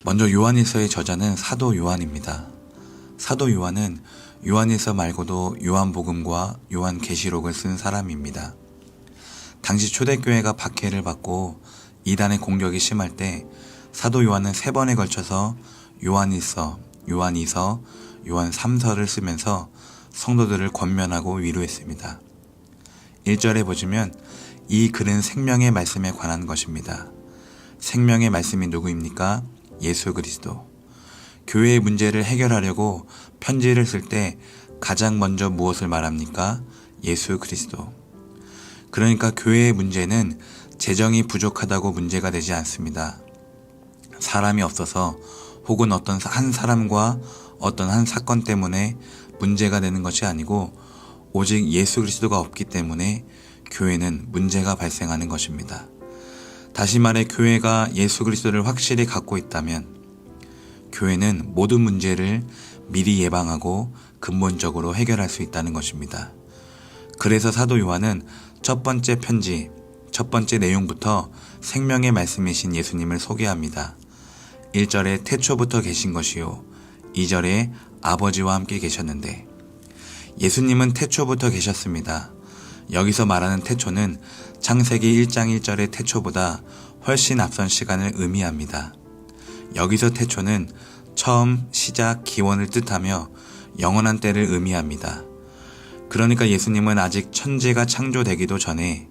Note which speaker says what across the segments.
Speaker 1: 먼저 요한일서의 저자는 사도 요한입니다. 사도 요한은 요한일서 말고도 요한복음과 요한계시록을 쓴 사람입니다. 당시 초대교회가 박해를 받고 이단의 공격이 심할 때 사도 요한은 3번에 걸쳐서 요한일서, 요한이서, 요한 3서를 쓰면서 성도들을 권면하고 위로했습니다. 1절에 보시면 이 글은 생명의 말씀에 관한 것입니다. 생명의 말씀이 누구입니까? 예수 그리스도. 교회의 문제를 해결하려고 편지를 쓸 때 가장 먼저 무엇을 말합니까? 예수 그리스도. 그러니까 교회의 문제는 재정이 부족하다고 문제가 되지 않습니다. 사람이 없어서 혹은 어떤 한 사람과 어떤 한 사건 때문에 문제가 되는 것이 아니고 오직 예수 그리스도가 없기 때문에 교회는 문제가 발생하는 것입니다. 다시 말해 교회가 예수 그리스도를 확실히 갖고 있다면 교회는 모든 문제를 미리 예방하고 근본적으로 해결할 수 있다는 것입니다. 그래서 사도 요한은 첫 번째 편지, 첫 번째 내용부터 생명의 말씀이신 예수님을 소개합니다. 1절에 태초부터 계신 것이요 2절에 아버지와 함께 계셨는데 예수님은 태초부터 계셨습니다. 여기서 말하는 태초는 창세기 1장 1절의 태초보다 훨씬 앞선 시간을 의미합니다. 여기서 태초는 처음, 시작, 기원을 뜻하며 영원한 때를 의미합니다. 그러니까 예수님은 아직 천지가 창조되기도 전에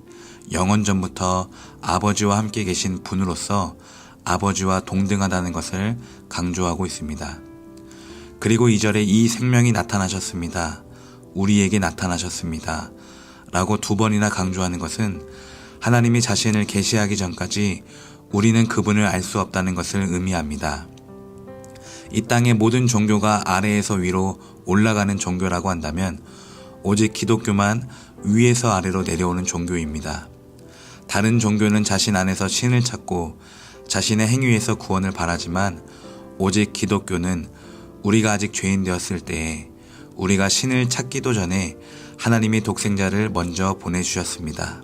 Speaker 1: 영원 전부터 아버지와 함께 계신 분으로서 아버지와 동등하다는 것을 강조하고 있습니다. 그리고 2절에 이 생명이 나타나셨습니다. 우리에게 나타나셨습니다. 라고 2번이나 강조하는 것은 하나님이 자신을 계시하기 전까지 우리는 그분을 알 수 없다는 것을 의미합니다. 이 땅의 모든 종교가 아래에서 위로 올라가는 종교라고 한다면 오직 기독교만 위에서 아래로 내려오는 종교입니다. 다른 종교는 자신 안에서 신을 찾고 자신의 행위에서 구원을 바라지만 오직 기독교는 우리가 아직 죄인 되었을 때에 우리가 신을 찾기도 전에 하나님이 독생자를 먼저 보내주셨습니다.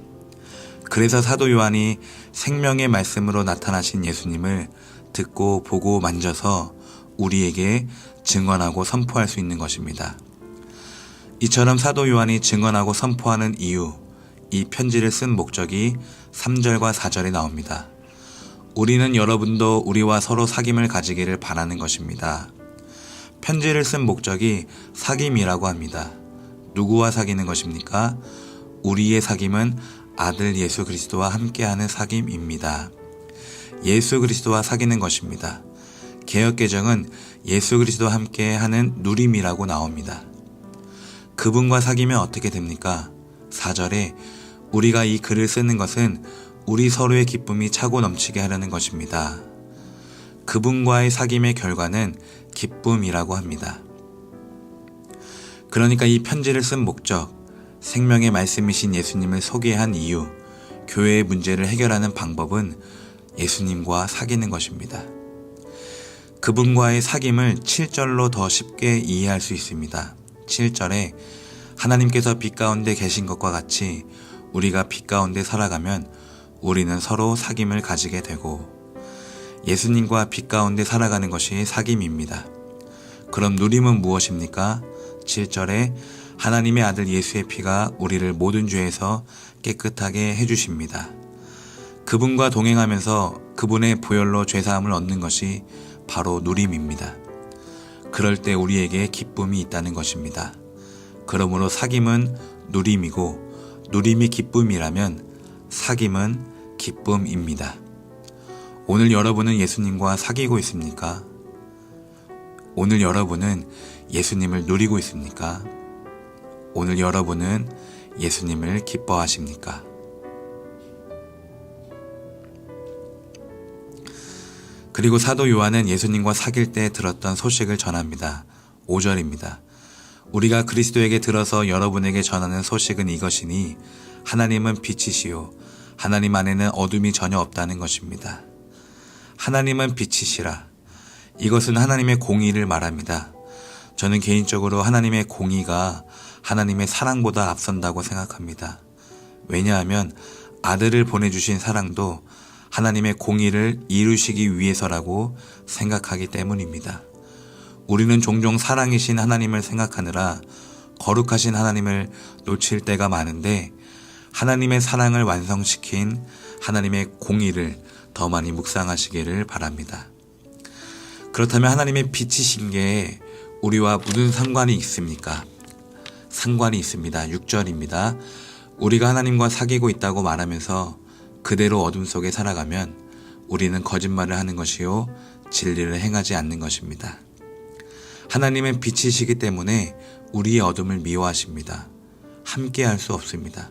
Speaker 1: 그래서 사도 요한이 생명의 말씀으로 나타나신 예수님을 듣고 보고 만져서 우리에게 증언하고 선포할 수 있는 것입니다. 이처럼 사도 요한이 증언하고 선포하는 이유, 이 편지를 쓴 목적이 3절과 4절에 나옵니다. 우리는 여러분도 우리와 서로 사귐을 가지기를 바라는 것입니다. 편지를 쓴 목적이 사귐이라고 합니다. 누구와 사귀는 것입니까? 우리의 사귐은 아들 예수 그리스도와 함께하는 사귐입니다. 예수 그리스도와 사귀는 것입니다. 개역개정은 예수 그리스도와 함께하는 누림이라고 나옵니다. 그분과 사귀면 어떻게 됩니까? 4절에 우리가 이 글을 쓰는 것은 우리 서로의 기쁨이 차고 넘치게 하려는 것입니다. 그분과의 사귐의 결과는 기쁨이라고 합니다. 그러니까 이 편지를 쓴 목적, 생명의 말씀이신 예수님을 소개한 이유, 교회의 문제를 해결하는 방법은 예수님과 사귀는 것입니다. 그분과의 사귐을 7절로 더 쉽게 이해할 수 있습니다. 7절에 하나님께서 빛 가운데 계신 것과 같이 우리가 빛 가운데 살아가면 우리는 서로 사귐을 가지게 되고 예수님과 빛 가운데 살아가는 것이 사귐입니다. 그럼 누림은 무엇입니까? 7절에 하나님의 아들 예수의 피가 우리를 모든 죄에서 깨끗하게 해주십니다. 그분과 동행하면서 그분의 보혈로 죄사함을 얻는 것이 바로 누림입니다. 그럴 때 우리에게 기쁨이 있다는 것입니다. 그러므로 사귐은 누림이고 누림이 기쁨이라면 사귐은 기쁨입니다. 오늘 여러분은 예수님과 사귀고 있습니까? 오늘 여러분은 예수님을 누리고 있습니까? 오늘 여러분은 예수님을 기뻐하십니까? 그리고 사도 요한은 예수님과 사귈 때 들었던 소식을 전합니다. 5절입니다. 우리가 그리스도에게 들어서 여러분에게 전하는 소식은 이것이니 하나님은 빛이시요 하나님 안에는 어둠이 전혀 없다는 것입니다. 하나님은 빛이시라. 이것은 하나님의 공의를 말합니다. 저는 개인적으로 하나님의 공의가 하나님의 사랑보다 앞선다고 생각합니다. 왜냐하면 아들을 보내주신 사랑도 하나님의 공의를 이루시기 위해서라고 생각하기 때문입니다. 우리는 종종 사랑이신 하나님을 생각하느라 거룩하신 하나님을 놓칠 때가 많은데 하나님의 사랑을 완성시킨 하나님의 공의를 더 많이 묵상하시기를 바랍니다. 그렇다면 하나님의 빛이신 게 우리와 무슨 상관이 있습니까? 상관이 있습니다. 6절입니다. 우리가 하나님과 사귀고 있다고 말하면서 그대로 어둠 속에 살아가면 우리는 거짓말을 하는 것이요 진리를 행하지 않는 것입니다. 하나님은 빛이시기 때문에 우리의 어둠을 미워하십니다. 함께 할 수 없습니다.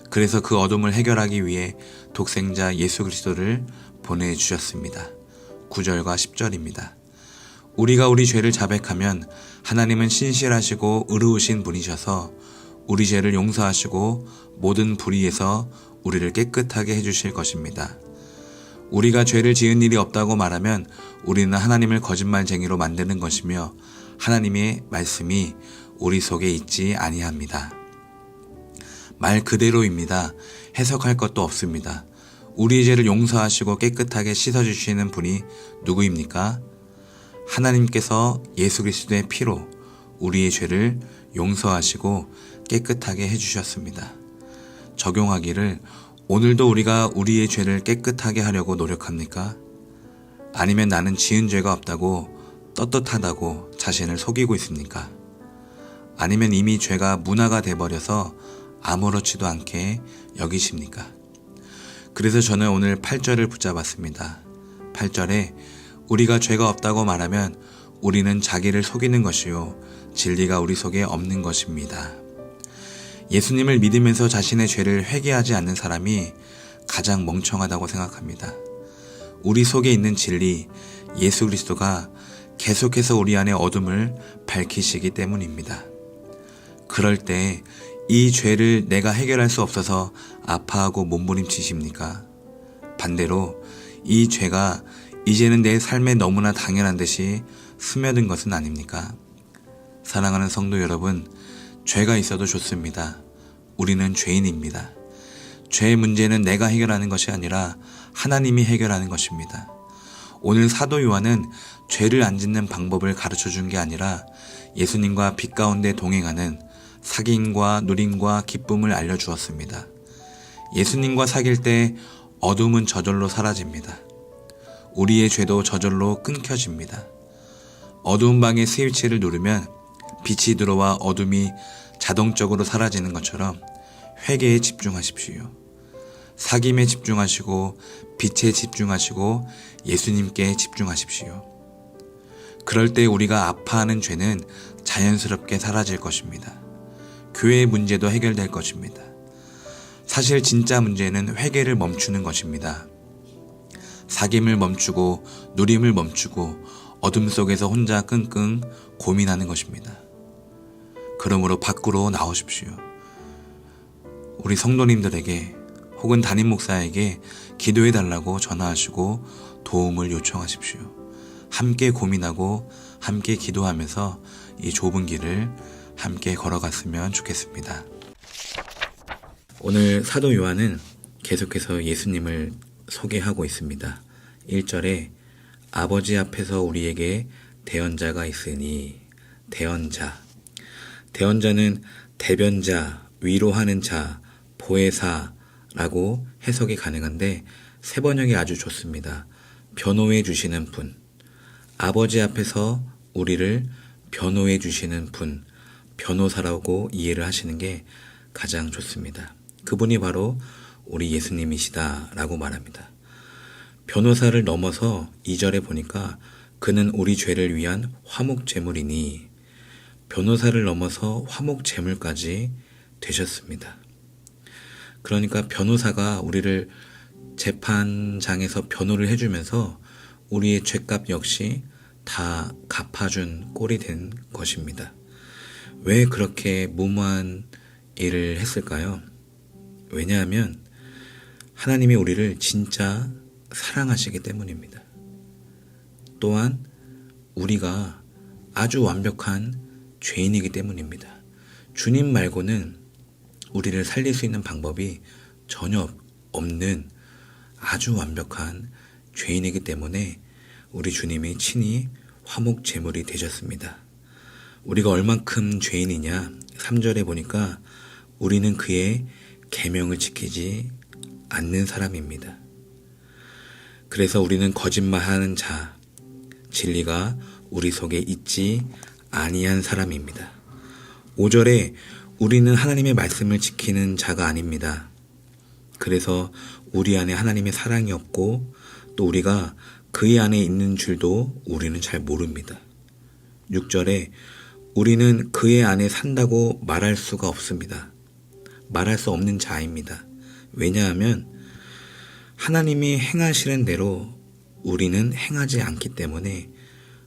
Speaker 1: 그래서 그 어둠을 해결하기 위해 독생자 예수 그리스도를 보내주셨습니다. 9절과 10절입니다. 우리가 우리 죄를 자백하면 하나님은 신실하시고 의로우신 분이셔서 우리 죄를 용서하시고 모든 불의에서 우리를 깨끗하게 해주실 것입니다. 우리가 죄를 지은 일이 없다고 말하면 우리는 하나님을 거짓말쟁이로 만드는 것이며 하나님의 말씀이 우리 속에 있지 아니합니다. 말 그대로입니다. 해석할 것도 없습니다. 우리의 죄를 용서하시고 깨끗하게 씻어주시는 분이 누구입니까? 하나님께서 예수 그리스도의 피로 우리의 죄를 용서하시고 깨끗하게 해주셨습니다. 적용하기를 오늘도 우리가 우리의 죄를 깨끗하게 하려고 노력합니까? 아니면 나는 지은 죄가 없다고 떳떳하다고 자신을 속이고 있습니까? 아니면 이미 죄가 문화가 돼버려서 아무렇지도 않게 여기십니까? 그래서 저는 오늘 8절을 붙잡았습니다. 8절에 우리가 죄가 없다고 말하면 우리는 자기를 속이는 것이요 진리가 우리 속에 없는 것입니다. 예수님을 믿으면서 자신의 죄를 회개하지 않는 사람이 가장 멍청하다고 생각합니다. 우리 속에 있는 진리, 예수 그리스도가 계속해서 우리 안의 어둠을 밝히시기 때문입니다. 그럴 때 이 죄를 내가 해결할 수 없어서 아파하고 몸부림치십니까? 반대로 이 죄가 이제는 내 삶에 너무나 당연한 듯이 스며든 것은 아닙니까? 사랑하는 성도 여러분, 죄가 있어도 좋습니다. 우리는 죄인입니다. 죄의 문제는 내가 해결하는 것이 아니라 하나님이 해결하는 것입니다. 오늘 사도 요한은 죄를 안 짓는 방법을 가르쳐 준 게 아니라 예수님과 빛 가운데 동행하는 사귐과 누림과 기쁨을 알려주었습니다. 예수님과 사귈 때 어둠은 저절로 사라집니다. 우리의 죄도 저절로 끊겨집니다. 어두운 방의 스위치를 누르면 빛이 들어와 어둠이 자동적으로 사라지는 것처럼 회개에 집중하십시오. 사귐에 집중하시고 빛에 집중하시고 예수님께 집중하십시오. 그럴 때 우리가 아파하는 죄는 자연스럽게 사라질 것입니다. 교회의 문제도 해결될 것입니다. 사실 진짜 문제는 회개를 멈추는 것입니다. 사귐을 멈추고 누림을 멈추고 어둠 속에서 혼자 끙끙 고민하는 것입니다. 그러므로 밖으로 나오십시오. 우리 성도님들에게 혹은 담임 목사에게 기도해달라고 전화하시고 도움을 요청하십시오. 함께 고민하고 함께 기도하면서 이 좁은 길을 함께 걸어갔으면 좋겠습니다. 오늘 사도 요한은 계속해서 예수님을 소개하고 있습니다. 1절에 아버지 앞에서 우리에게 대언자가 있으니, 대언자는 대변자, 위로하는 자, 보혜사라고 해석이 가능한데 세 번역이 아주 좋습니다. 변호해 주시는 분, 아버지 앞에서 우리를 변호해 주시는 분, 변호사라고 이해를 하시는 게 가장 좋습니다. 그분이 바로 우리 예수님이시다라고 말합니다. 변호사를 넘어서 2절에 보니까 그는 우리 죄를 위한 화목제물이니, 변호사를 넘어서 화목제물까지 되셨습니다. 그러니까 변호사가 우리를 재판장에서 변호를 해주면서 우리의 죄값 역시 다 갚아준 꼴이 된 것입니다. 왜 그렇게 무모한 일을 했을까요? 왜냐하면 하나님이 우리를 진짜 사랑하시기 때문입니다. 또한 우리가 아주 완벽한 죄인이기 때문입니다. 주님 말고는 우리를 살릴 수 있는 방법이 전혀 없는 아주 완벽한 죄인이기 때문에 우리 주님이 친히 화목 제물이 되셨습니다. 우리가 얼만큼 죄인이냐? 3절에 보니까 우리는 그의 계명을 지키지 않는 사람입니다. 그래서 우리는 거짓말하는 자, 진리가 우리 속에 있지 아니한 사람입니다. 5절에 우리는 하나님의 말씀을 지키는 자가 아닙니다. 그래서 우리 안에 하나님의 사랑이 없고 또 우리가 그의 안에 있는 줄도 우리는 잘 모릅니다. 6절에 우리는 그의 안에 산다고 말할 수가 없습니다. 말할 수 없는 자입니다. 왜냐하면 하나님이 행하시는 대로 우리는 행하지 않기 때문에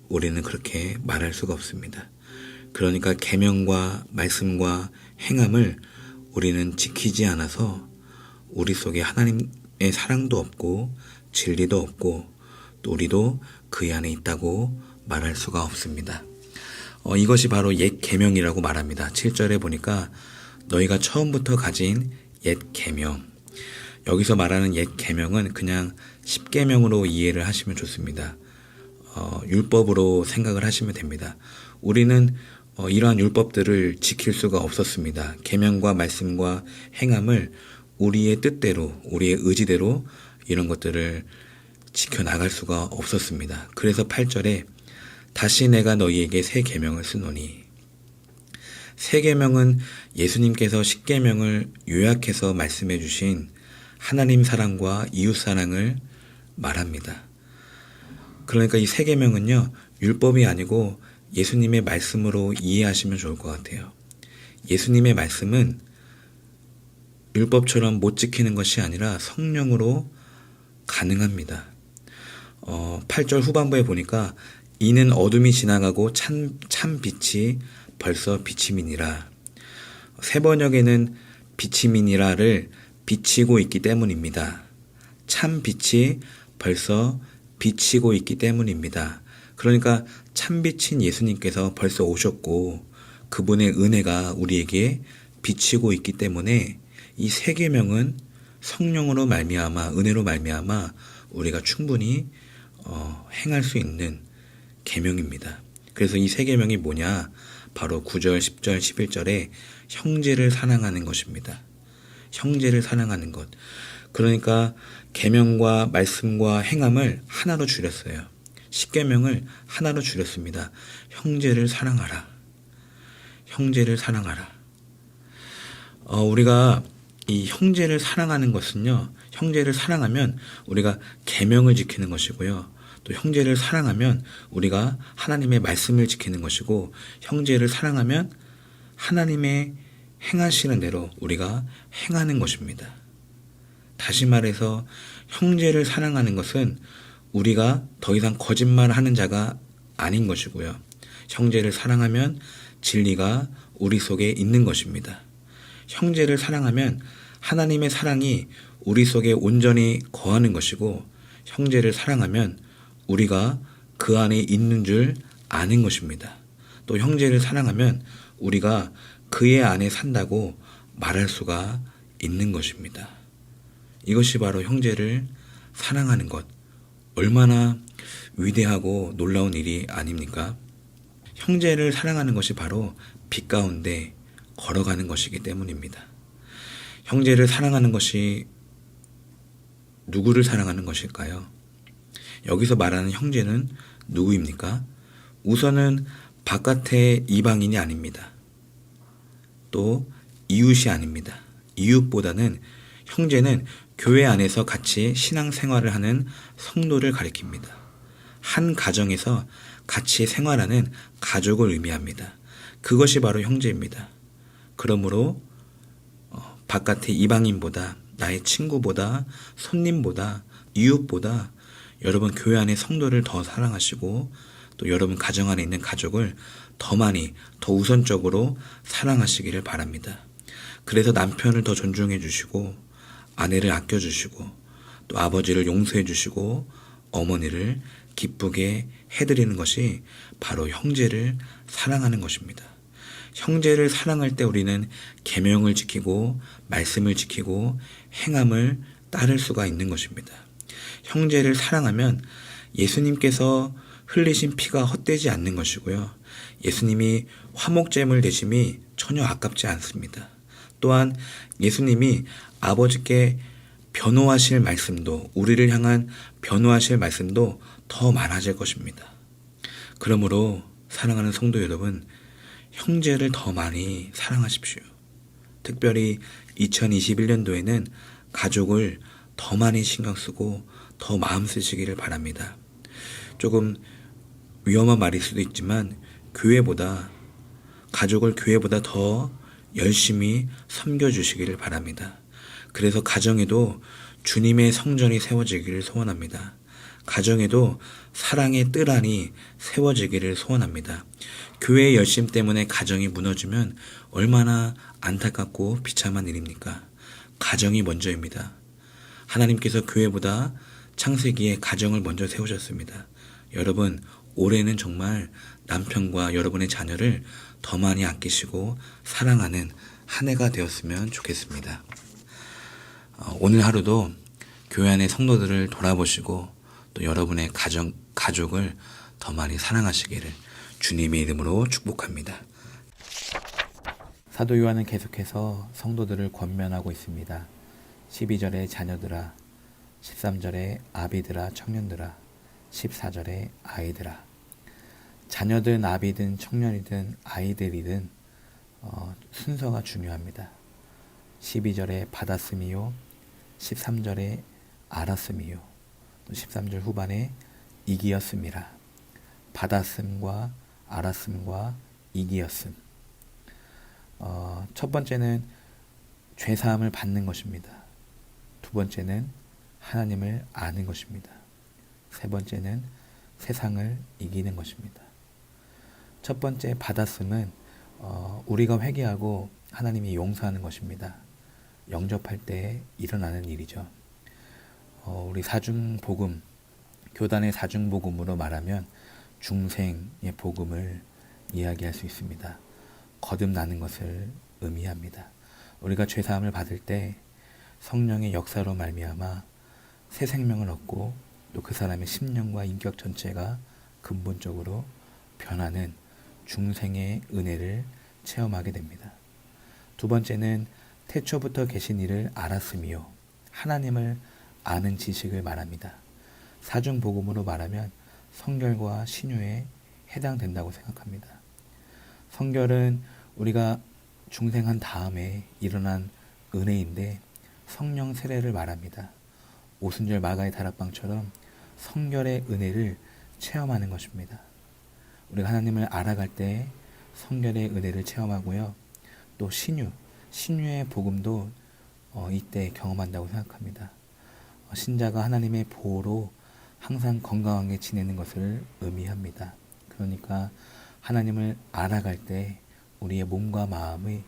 Speaker 1: 우리는 그렇게 말할 수가 없습니다. 그러니까 계명과 말씀과 행함을 우리는 지키지 않아서 우리 속에 하나님의 사랑도 없고 진리도 없고 또 우리도 그 안에 있다고 말할 수가 없습니다. 이것이 바로 옛 계명이라고 말합니다. 7절에 보니까 너희가 처음부터 가진 옛 계명. 여기서 말하는 옛 계명은 그냥 10계명으로 이해를 하시면 좋습니다. 율법으로 생각을 하시면 됩니다. 우리는 이러한 율법들을 지킬 수가 없었습니다. 계명과 말씀과 행함을 우리의 뜻대로, 우리의 의지대로 이런 것들을 지켜나갈 수가 없었습니다. 그래서 8절에 다시 내가 너희에게 새 계명을 쓰노니, 새 계명은 예수님께서 10계명을 요약해서 말씀해 주신 하나님 사랑과 이웃 사랑을 말합니다. 그러니까 이 새 계명은요, 율법이 아니고 예수님의 말씀으로 이해하시면 좋을 것 같아요. 예수님의 말씀은 율법처럼 못 지키는 것이 아니라 성령으로 가능합니다. 8절 후반부에 보니까 이는 어둠이 지나가고 참 빛이 벌써 비치미니라. 새 번역에는 비치미니라를 비치고 있기 때문입니다. 참 빛이 벌써 비치고 있기 때문입니다. 그러니까 참 빛인 예수님께서 벌써 오셨고 그분의 은혜가 우리에게 비치고 있기 때문에 이 새 계명은 성령으로 말미암아, 은혜로 말미암아 우리가 충분히 행할 수 있는 계명입니다. 그래서 이 새 계명이 뭐냐? 바로 9절, 10절, 11절에 형제를 사랑하는 것입니다. 형제를 사랑하는 것. 그러니까 계명과 말씀과 행함을 하나로 줄였어요. 10계명을 하나로 줄였습니다. 형제를 사랑하라. 형제를 사랑하라. 우리가 이 형제를 사랑하는 것은요, 형제를 사랑하면 우리가 계명을 지키는 것이고요. 또 형제를 사랑하면 우리가 하나님의 말씀을 지키는 것이고, 형제를 사랑하면 하나님의 행하시는 대로 우리가 행하는 것입니다. 다시 말해서 형제를 사랑하는 것은 우리가 더 이상 거짓말하는 자가 아닌 것이고요. 형제를 사랑하면 진리가 우리 속에 있는 것입니다. 형제를 사랑하면 하나님의 사랑이 우리 속에 온전히 거하는 것이고, 형제를 사랑하면 우리가 그 안에 있는 줄 아는 것입니다. 또 형제를 사랑하면 우리가 그의 안에 산다고 말할 수가 있는 것입니다. 이것이 바로 형제를 사랑하는 것. 얼마나 위대하고 놀라운 일이 아닙니까? 형제를 사랑하는 것이 바로 빛 가운데 걸어가는 것이기 때문입니다. 형제를 사랑하는 것이 누구를 사랑하는 것일까요? 여기서 말하는 형제는 누구입니까? 우선은 바깥의 이방인이 아닙니다. 또 이웃이 아닙니다. 이웃보다는 형제는 교회 안에서 같이 신앙생활을 하는 성도를 가리킵니다. 한 가정에서 같이 생활하는 가족을 의미합니다. 그것이 바로 형제입니다. 그러므로 바깥의 이방인보다, 나의 친구보다, 손님보다, 이웃보다 여러분 교회 안의 성도를 더 사랑하시고 또 여러분 가정 안에 있는 가족을 더 많이, 더 우선적으로 사랑하시기를 바랍니다. 그래서 남편을 더 존중해 주시고 아내를 아껴 주시고 또 아버지를 용서해 주시고 어머니를 기쁘게 해드리는 것이 바로 형제를 사랑하는 것입니다. 형제를 사랑할 때 우리는 계명을 지키고 말씀을 지키고 행함을 따를 수가 있는 것입니다. 형제를 사랑하면 예수님께서 흘리신 피가 헛되지 않는 것이고요. 예수님이 화목제물 되심이 전혀 아깝지 않습니다. 또한 예수님이 아버지께 변호하실 말씀도, 우리를 향한 변호하실 말씀도 더 많아질 것입니다. 그러므로 사랑하는 성도 여러분, 형제를 더 많이 사랑하십시오. 특별히 2021년도에는 가족을 더 많이 신경 쓰고 더 마음 쓰시기를 바랍니다. 조금 위험한 말일 수도 있지만 가족을 교회보다 더 열심히 섬겨주시기를 바랍니다. 그래서 가정에도 주님의 성전이 세워지기를 소원합니다. 가정에도 사랑의 뜰 안이 세워지기를 소원합니다. 교회의 열심 때문에 가정이 무너지면 얼마나 안타깝고 비참한 일입니까? 가정이 먼저입니다. 하나님께서 교회보다 창세기에 가정을 먼저 세우셨습니다. 여러분, 올해는 정말 남편과 여러분의 자녀를 더 많이 아끼시고 사랑하는 한 해가 되었으면 좋겠습니다. 오늘 하루도 교회 안의 성도들을 돌아보시고 또 여러분의 가족을 더 많이 사랑하시기를 주님의 이름으로 축복합니다.
Speaker 2: 사도 요한은 계속해서 성도들을 권면하고 있습니다. 12절에 자녀들아, 13절에 아비들아, 청년들아, 14절에 아이들아. 자녀든 아비든 청년이든 아이들이든 순서가 중요합니다. 12절에 받았음이요, 13절에 알았음이요, 또 13절 후반에 이기었음이라. 받았음과 알았음과 이기었음. 첫 번째는 죄사함을 받는 것입니다. 두 번째는 하나님을 아는 것입니다. 세 번째는 세상을 이기는 것입니다. 첫 번째 받았음은 우리가 회개하고 하나님이 용서하는 것입니다. 영접할 때 일어나는 일이죠. 우리 사중복음, 교단의 사중복음으로 말하면 중생의 복음을 이야기할 수 있습니다. 거듭나는 것을 의미합니다. 우리가 죄사함을 받을 때 성령의 역사로 말미암아 새 생명을 얻고 또 그 사람의 심령과 인격 전체가 근본적으로 변하는 중생의 은혜를 체험하게 됩니다. 두 번째는 태초부터 계신 이를 알았으며 하나님을 아는 지식을 말합니다. 사중복음으로 말하면 성결과 신유에 해당된다고 생각합니다. 성결은 우리가 중생한 다음에 일어난 은혜인데 성령 세례를 말합니다. 오순절 마가의 다락방처럼 성결의 은혜를 체험하는 것입니다. 우리가 하나님을 알아갈 때 성결의 은혜를 체험하고요. 또 신유의 복음도 이때 경험한다고 생각합니다. 신자가 하나님의 보호로 항상 건강하게 지내는 것을 의미합니다. 그러니까 하나님을 알아갈 때 우리의 몸과 마음이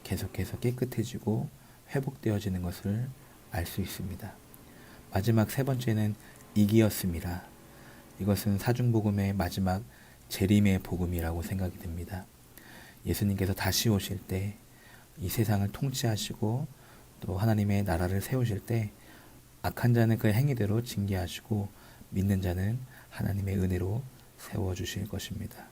Speaker 2: 계속해서 깨끗해지고 회복되어지는 것을 알 수 있습니다. 마지막 세 번째는 이기었음이라. 이것은 사중복음의 마지막 재림의 복음이라고 생각이 됩니다. 예수님께서 다시 오실 때 이 세상을 통치하시고 또 하나님의 나라를 세우실 때 악한 자는 그 행위대로 징계하시고 믿는 자는 하나님의 은혜로 세워주실 것입니다.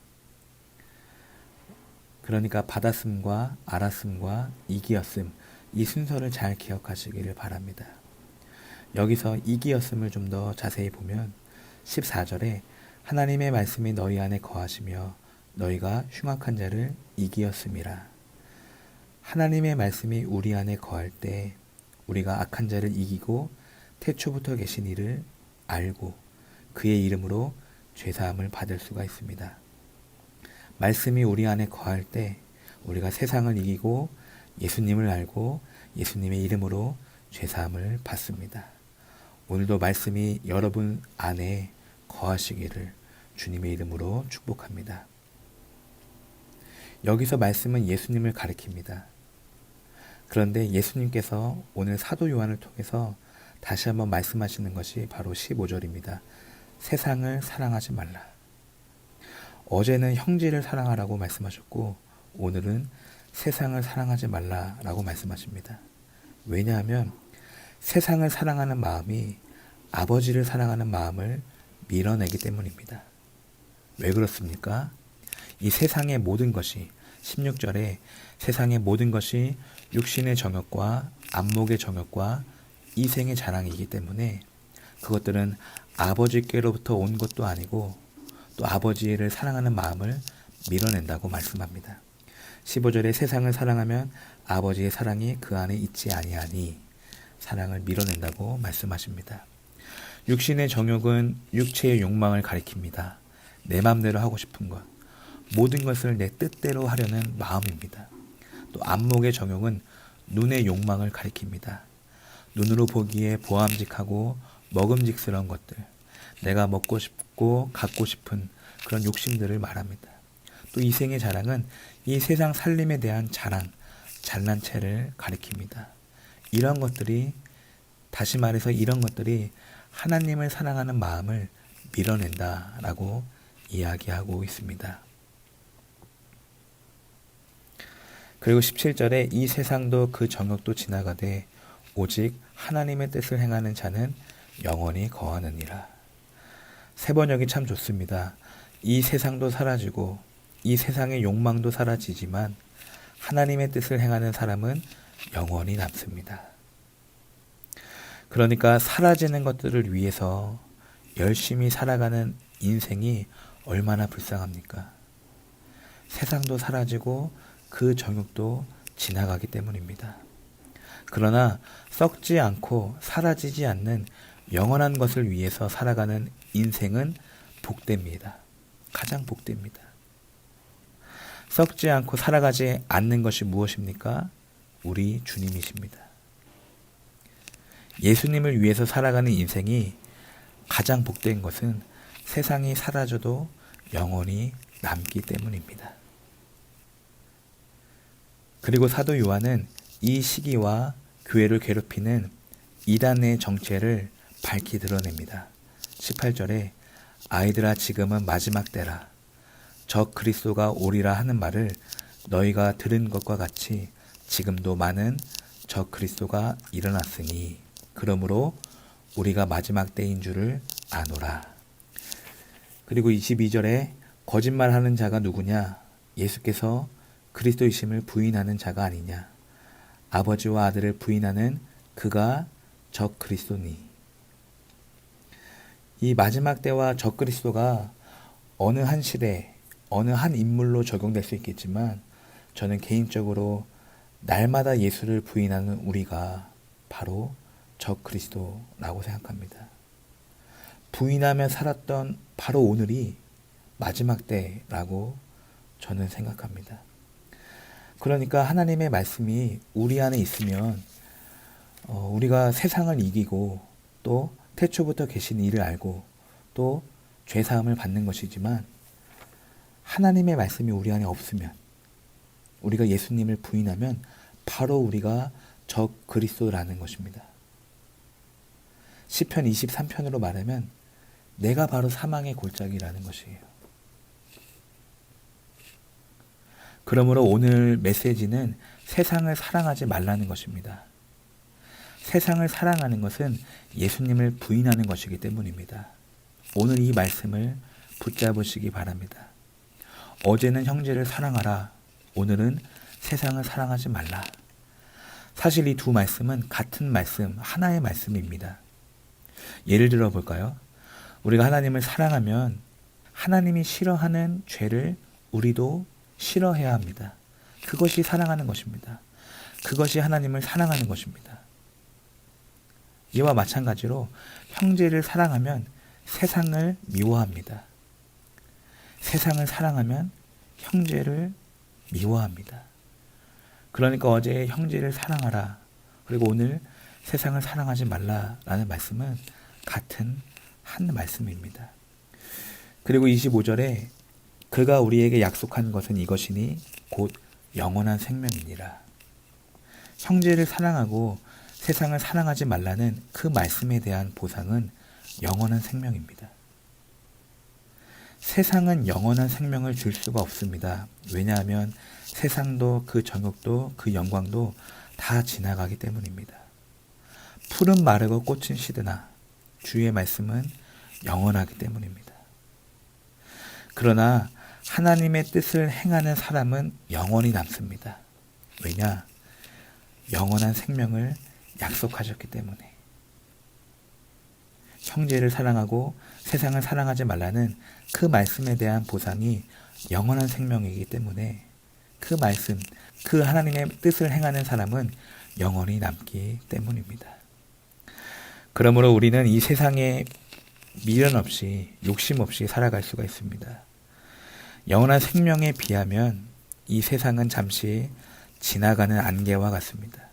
Speaker 2: 그러니까 받았음과 알았음과 이기었음, 이 순서를 잘 기억하시기를 바랍니다. 여기서 이기었음을 좀 더 자세히 보면 14절에 하나님의 말씀이 너희 안에 거하시며 너희가 흉악한 자를 이기었음이라. 하나님의 말씀이 우리 안에 거할 때 우리가 악한 자를 이기고 태초부터 계신 이를 알고 그의 이름으로 죄사함을 받을 수가 있습니다. 말씀이 우리 안에 거할 때 우리가 세상을 이기고 예수님을 알고 예수님의 이름으로 죄사함을 받습니다. 오늘도 말씀이 여러분 안에 거하시기를 주님의 이름으로 축복합니다. 여기서 말씀은 예수님을 가리킵니다. 그런데 예수님께서 오늘 사도 요한을 통해서 다시 한번 말씀하시는 것이 바로 15절입니다. 세상을 사랑하지 말라. 어제는 형제를 사랑하라고 말씀하셨고 오늘은 세상을 사랑하지 말라라고 말씀하십니다. 왜냐하면 세상을 사랑하는 마음이 아버지를 사랑하는 마음을 밀어내기 때문입니다. 왜 그렇습니까? 이 세상의 모든 것이 16절에 세상의 모든 것이 육신의 정욕과 안목의 정욕과 이생의 자랑이기 때문에 그것들은 아버지께로부터 온 것도 아니고 또 아버지를 사랑하는 마음을 밀어낸다고 말씀합니다. 15절에 세상을 사랑하면 아버지의 사랑이 그 안에 있지 아니하니 사랑을 밀어낸다고 말씀하십니다. 육신의 정욕은 육체의 욕망을 가리킵니다. 내 마음대로 하고 싶은 것, 모든 것을 내 뜻대로 하려는 마음입니다. 또 안목의 정욕은 눈의 욕망을 가리킵니다. 눈으로 보기에 보암직하고 먹음직스러운 것들, 내가 먹고 싶고 갖고 싶은 그런 욕심들을 말합니다. 또 이생의 자랑은 이 세상 살림에 대한 자랑, 잘난 체를 가리킵니다. 이런 것들이, 다시 말해서 이런 것들이 하나님을 사랑하는 마음을 밀어낸다라고 이야기하고 있습니다. 그리고 17절에 이 세상도 그 정욕도 지나가되 오직 하나님의 뜻을 행하는 자는 영원히 거하느니라. 세 번역이 참 좋습니다. 이 세상도 사라지고 이 세상의 욕망도 사라지지만 하나님의 뜻을 행하는 사람은 영원히 남습니다. 그러니까 사라지는 것들을 위해서 열심히 살아가는 인생이 얼마나 불쌍합니까? 세상도 사라지고 그 정욕도 지나가기 때문입니다. 그러나 썩지 않고 사라지지 않는 영원한 것을 위해서 살아가는 인생은 복됩니다. 가장 복됩니다. 썩지 않고 살아가지 않는 것이 무엇입니까? 우리 주님이십니다. 예수님을 위해서 살아가는 인생이 가장 복된 것은 세상이 사라져도 영원히 남기 때문입니다. 그리고 사도 요한은 이 시기와 교회를 괴롭히는 이단의 정체를 밝히 드러냅니다. 18절에 아이들아 지금은 마지막 때라. 적 그리스도가 오리라 하는 말을 너희가 들은 것과 같이 지금도 많은 적 그리스도가 일어났으니 그러므로 우리가 마지막 때인 줄을 아노라. 그리고 22절에 거짓말하는 자가 누구냐? 예수께서 그리스도이심을 부인하는 자가 아니냐? 아버지와 아들을 부인하는 그가 적 그리스도니. 이 마지막 때와 적 그리스도가 어느 한 시대, 어느 한 인물로 적용될 수 있겠지만 저는 개인적으로 날마다 예수를 부인하는 우리가 바로 적 그리스도라고 생각합니다. 부인하며 살았던 바로 오늘이 마지막 때라고 저는 생각합니다. 그러니까 하나님의 말씀이 우리 안에 있으면 우리가 세상을 이기고 또 태초부터 계신 이를 알고 또 죄사함을 받는 것이지만 하나님의 말씀이 우리 안에 없으면 우리가 예수님을 부인하면 바로 우리가 적 그리스도라는 것입니다. 시편 23편으로 말하면 내가 바로 사망의 골짜기라는 것이에요. 그러므로 오늘 메시지는 세상을 사랑하지 말라는 것입니다. 세상을 사랑하는 것은 예수님을 부인하는 것이기 때문입니다. 오늘 이 말씀을 붙잡으시기 바랍니다. 어제는 형제를 사랑하라. 오늘은 세상을 사랑하지 말라. 사실 이 두 말씀은 같은 말씀, 하나의 말씀입니다. 예를 들어 볼까요? 우리가 하나님을 사랑하면 하나님이 싫어하는 죄를 우리도 싫어해야 합니다. 그것이 사랑하는 것입니다. 그것이 하나님을 사랑하는 것입니다. 이와 마찬가지로 형제를 사랑하면 세상을 미워합니다. 세상을 사랑하면 형제를 미워합니다. 그러니까 어제 형제를 사랑하라. 그리고 오늘 세상을 사랑하지 말라라는 말씀은 같은 한 말씀입니다. 그리고 25절에 그가 우리에게 약속한 것은 이것이니 곧 영원한 생명이니라. 형제를 사랑하고 세상을 사랑하지 말라는 그 말씀에 대한 보상은 영원한 생명입니다. 세상은 영원한 생명을 줄 수가 없습니다. 왜냐하면 세상도 그 정욕도 그 영광도 다 지나가기 때문입니다. 풀은 마르고 꽃은 시드나 주의 말씀은 영원하기 때문입니다. 그러나 하나님의 뜻을 행하는 사람은 영원히 남습니다. 왜냐? 영원한 생명을 약속하셨기 때문에. 형제를 사랑하고 세상을 사랑하지 말라는 그 말씀에 대한 보상이 영원한 생명이기 때문에 그 말씀, 그 하나님의 뜻을 행하는 사람은 영원히 남기 때문입니다. 그러므로 우리는 이 세상에 미련 없이 욕심 없이 살아갈 수가 있습니다. 영원한 생명에 비하면 이 세상은 잠시 지나가는 안개와 같습니다.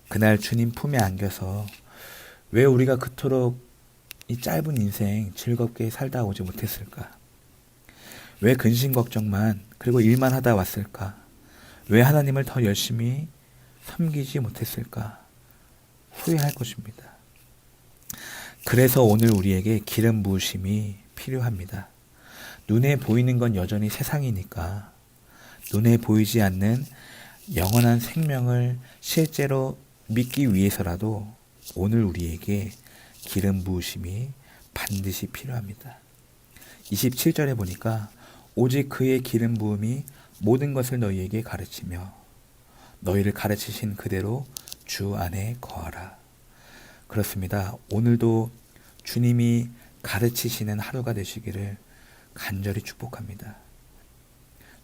Speaker 2: 그날 주님 품에 안겨서 왜 우리가 그토록 이 짧은 인생 즐겁게 살다 오지 못했을까? 왜 근심 걱정만 그리고 일만 하다 왔을까? 왜 하나님을 더 열심히 섬기지 못했을까? 후회할 것입니다. 그래서 오늘 우리에게 기름 부으심이 필요합니다. 눈에 보이는 건 여전히 세상이니까 눈에 보이지 않는 영원한 생명을 실제로 믿기 위해서라도 오늘 우리에게 기름 부으심이 반드시 필요합니다. 27절에 보니까 오직 그의 기름 부음이 모든 것을 너희에게 가르치며 너희를 가르치신 그대로 주 안에 거하라. 그렇습니다. 오늘도 주님이 가르치시는 하루가 되시기를 간절히 축복합니다.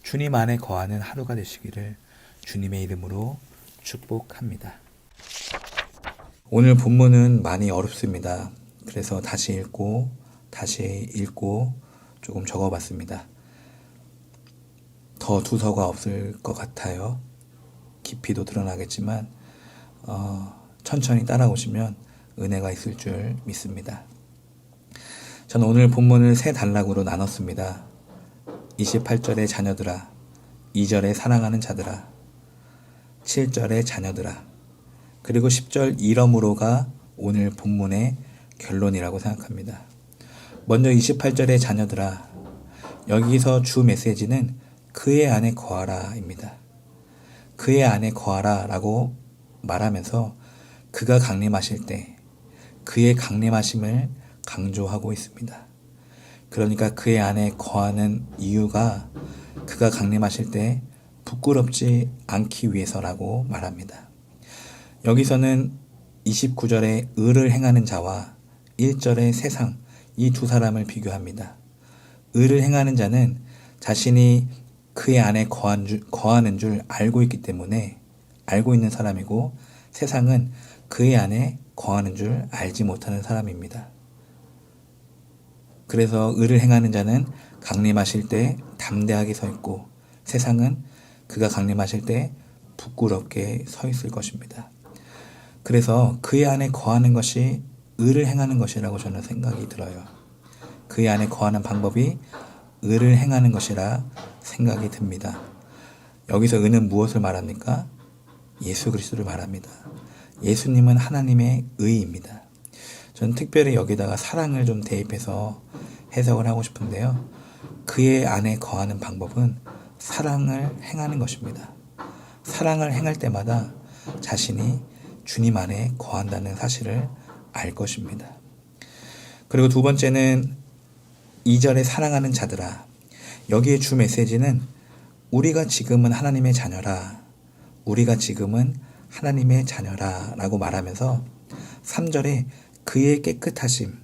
Speaker 2: 주님 안에 거하는 하루가 되시기를 주님의 이름으로 축복합니다. 오늘 본문은 많이 어렵습니다. 그래서 다시 읽고 조금 적어봤습니다. 더 두서가 없을 것 같아요. 깊이도 드러나겠지만 천천히 따라오시면 은혜가 있을 줄 믿습니다. 저는 오늘 본문을 세 단락으로 나눴습니다. 28절의 자녀들아, 2절의 사랑하는 자들아, 7절의 자녀들아, 그리고 10절 이러므로가 오늘 본문의 결론이라고 생각합니다. 먼저 28절의 자녀들아, 여기서 주 메시지는 그의 안에 거하라 입니다. 그의 안에 거하라 라고 말하면서 그가 강림하실 때 그의 강림하심을 강조하고 있습니다. 그러니까 그의 안에 거하는 이유가 그가 강림하실 때 부끄럽지 않기 위해서라고 말합니다. 여기서는 29절에 의를 행하는 자와 1절의 세상, 이 두 사람을 비교합니다. 의를 행하는 자는 자신이 그의 안에 거하는 줄 알고 있기 때문에 알고 있는 사람이고, 세상은 그의 안에 거하는 줄 알지 못하는 사람입니다. 그래서 의를 행하는 자는 강림하실 때 담대하게 서 있고, 세상은 그가 강림하실 때 부끄럽게 서 있을 것입니다. 그래서 그의 안에 거하는 것이 의를 행하는 것이라고 저는 생각이 들어요. 그의 안에 거하는 방법이 의를 행하는 것이라 생각이 듭니다. 여기서 의는 무엇을 말합니까? 예수 그리스도를 말합니다. 예수님은 하나님의 의입니다. 저는 특별히 여기다가 사랑을 좀 대입해서 해석을 하고 싶은데요. 그의 안에 거하는 방법은 사랑을 행하는 것입니다. 사랑을 행할 때마다 자신이 주님 안에 거한다는 사실을 알 것입니다. 그리고 두 번째는 2절에 사랑하는 자들아. 여기에 주 메시지는 우리가 지금은 하나님의 자녀라, 우리가 지금은 하나님의 자녀라 라고 말하면서 3절에 그의 깨끗하심,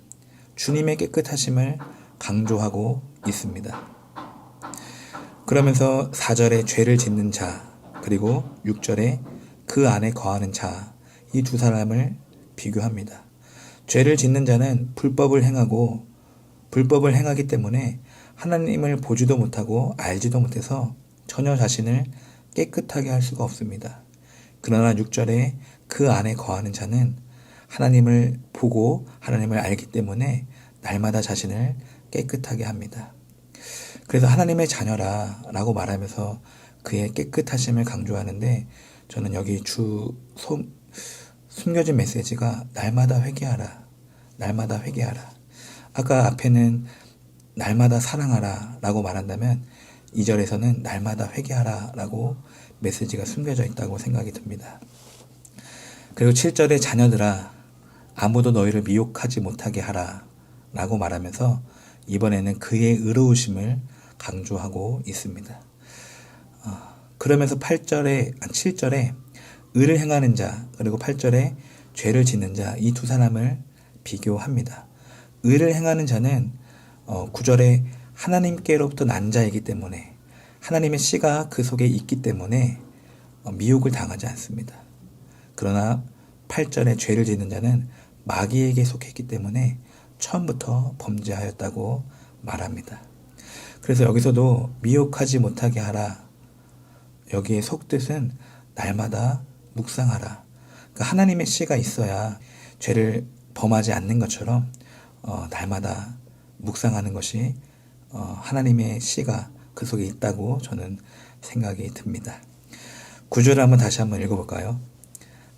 Speaker 2: 주님의 깨끗하심을 강조하고 있습니다. 그러면서 4절에 죄를 짓는 자, 그리고 6절에 그 안에 거하는 자, 이 두 사람을 비교합니다. 죄를 짓는 자는 불법을 행하기 때문에 하나님을 보지도 못하고 알지도 못해서 전혀 자신을 깨끗하게 할 수가 없습니다. 그러나 6절에 그 안에 거하는 자는 하나님을 보고 하나님을 알기 때문에 날마다 자신을 깨끗하게 합니다. 그래서 하나님의 자녀라 라고 말하면서 그의 깨끗하심을 강조하는데, 저는 여기 숨겨진 메시지가 날마다 회개하라, 날마다 회개하라. 아까 앞에는 날마다 사랑하라 라고 말한다면 2절에서는 날마다 회개하라 라고 메시지가 숨겨져 있다고 생각이 듭니다. 그리고 7절에 자녀들아 아무도 너희를 미혹하지 못하게 하라 라고 말하면서 이번에는 그의 의로우심을 강조하고 있습니다. 그러면서 7절에 의를 행하는 자 그리고 8절에 죄를 짓는 자 이 두 사람을 비교합니다. 의를 행하는 자는 9절에 하나님께로부터 난 자이기 때문에 하나님의 씨가 그 속에 있기 때문에 미혹을 당하지 않습니다. 그러나 8절에 죄를 짓는 자는 마귀에게 속했기 때문에 처음부터 범죄하였다고 말합니다. 그래서 여기서도 미혹하지 못하게 하라. 여기에 속뜻은 날마다 묵상하라. 그러니까 하나님의 씨가 있어야 죄를 범하지 않는 것처럼 날마다 묵상하는 것이 하나님의 씨가 그 속에 있다고 저는 생각이 듭니다. 9절을 다시 한번 읽어볼까요?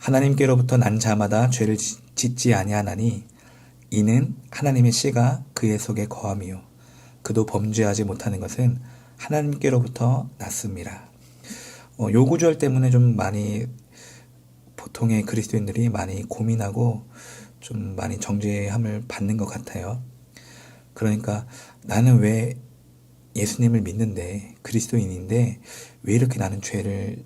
Speaker 2: 하나님께로부터 난 자마다 죄를 짓지 아니하나니 이는 하나님의 씨가 그의 속에 거함이요 그도 범죄하지 못하는 것은 하나님께로부터 났습니다. 요 구절 때문에 좀 많이 보통의 그리스도인들이 많이 고민하고 좀 많이 정죄함을 받는 것 같아요. 그러니까 나는 왜 예수님을 믿는데 그리스도인인데 왜 이렇게 나는 죄를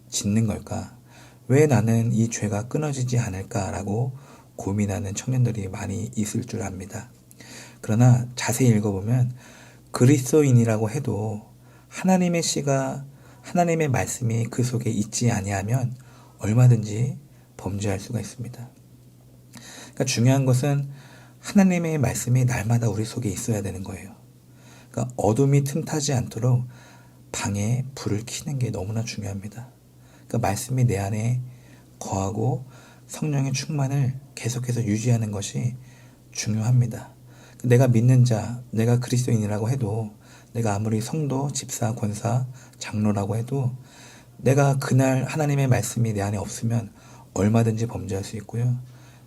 Speaker 2: 짓는 걸까? 왜 나는 이 죄가 끊어지지 않을까라고 고민하는 청년들이 많이 있을 줄 압니다. 그러나 자세히 읽어보면 그리스도인이라고 해도 하나님의 씨가 하나님의 말씀이 그 속에 있지 아니하면 얼마든지 범죄할 수가 있습니다. 그러니까 중요한 것은 하나님의 말씀이 날마다 우리 속에 있어야 되는 거예요. 그러니까 어둠이 틈타지 않도록 방에 불을 켜는 게 너무나 중요합니다. 그러니까 말씀이 내 안에 거하고 성령의 충만을 계속해서 유지하는 것이 중요합니다. 내가 믿는 자, 내가 그리스도인이라고 해도 내가 아무리 성도, 집사, 권사, 장로라고 해도 내가 그날 하나님의 말씀이 내 안에 없으면 얼마든지 범죄할 수 있고요.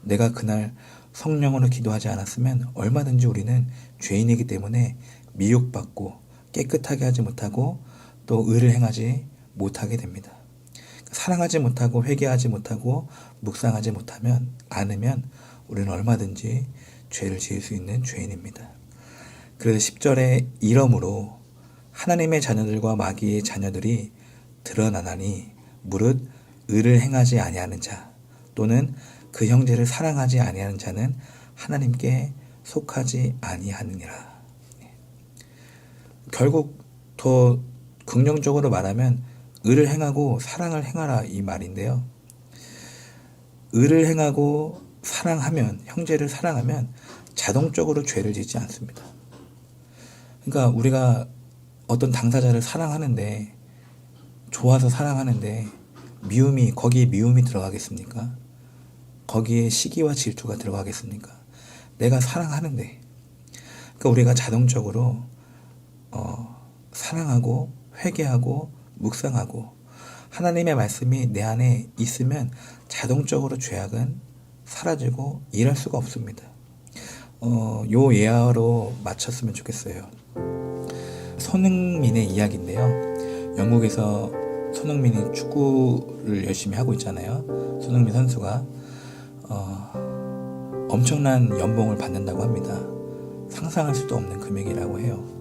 Speaker 2: 내가 그날 성령으로 기도하지 않았으면 얼마든지 우리는 죄인이기 때문에 미혹받고 깨끗하게 하지 못하고 또 의를 행하지 못하게 됩니다. 사랑하지 못하고 회개하지 못하고 묵상하지 못하면 않으면 우리는 얼마든지 죄를 지을 수 있는 죄인입니다. 그래서 10절에 이러므로 하나님의 자녀들과 마귀의 자녀들이 드러나나니 무릇 의를 행하지 아니하는 자 또는 그 형제를 사랑하지 아니하는 자는 하나님께 속하지 아니하느니라. 결국 더 긍정적으로 말하면 의를 행하고 사랑을 행하라 이 말인데요. 의를 행하고 사랑하면 형제를 사랑하면 자동적으로 죄를 짓지 않습니다. 그러니까 우리가 어떤 당사자를 사랑하는데 좋아서 사랑하는데 거기에 미움이 들어가겠습니까? 거기에 시기와 질투가 들어가겠습니까? 내가 사랑하는데 그러니까 우리가 자동적으로 사랑하고 회개하고 묵상하고 하나님의 말씀이 내 안에 있으면 자동적으로 죄악은 사라지고 일할 수가 없습니다. 요 예화로 마쳤으면 좋겠어요. 손흥민의 이야기인데요. 영국에서 손흥민이 축구를 열심히 하고 있잖아요. 손흥민 선수가 엄청난 연봉을 받는다고 합니다. 상상할 수도 없는 금액이라고 해요.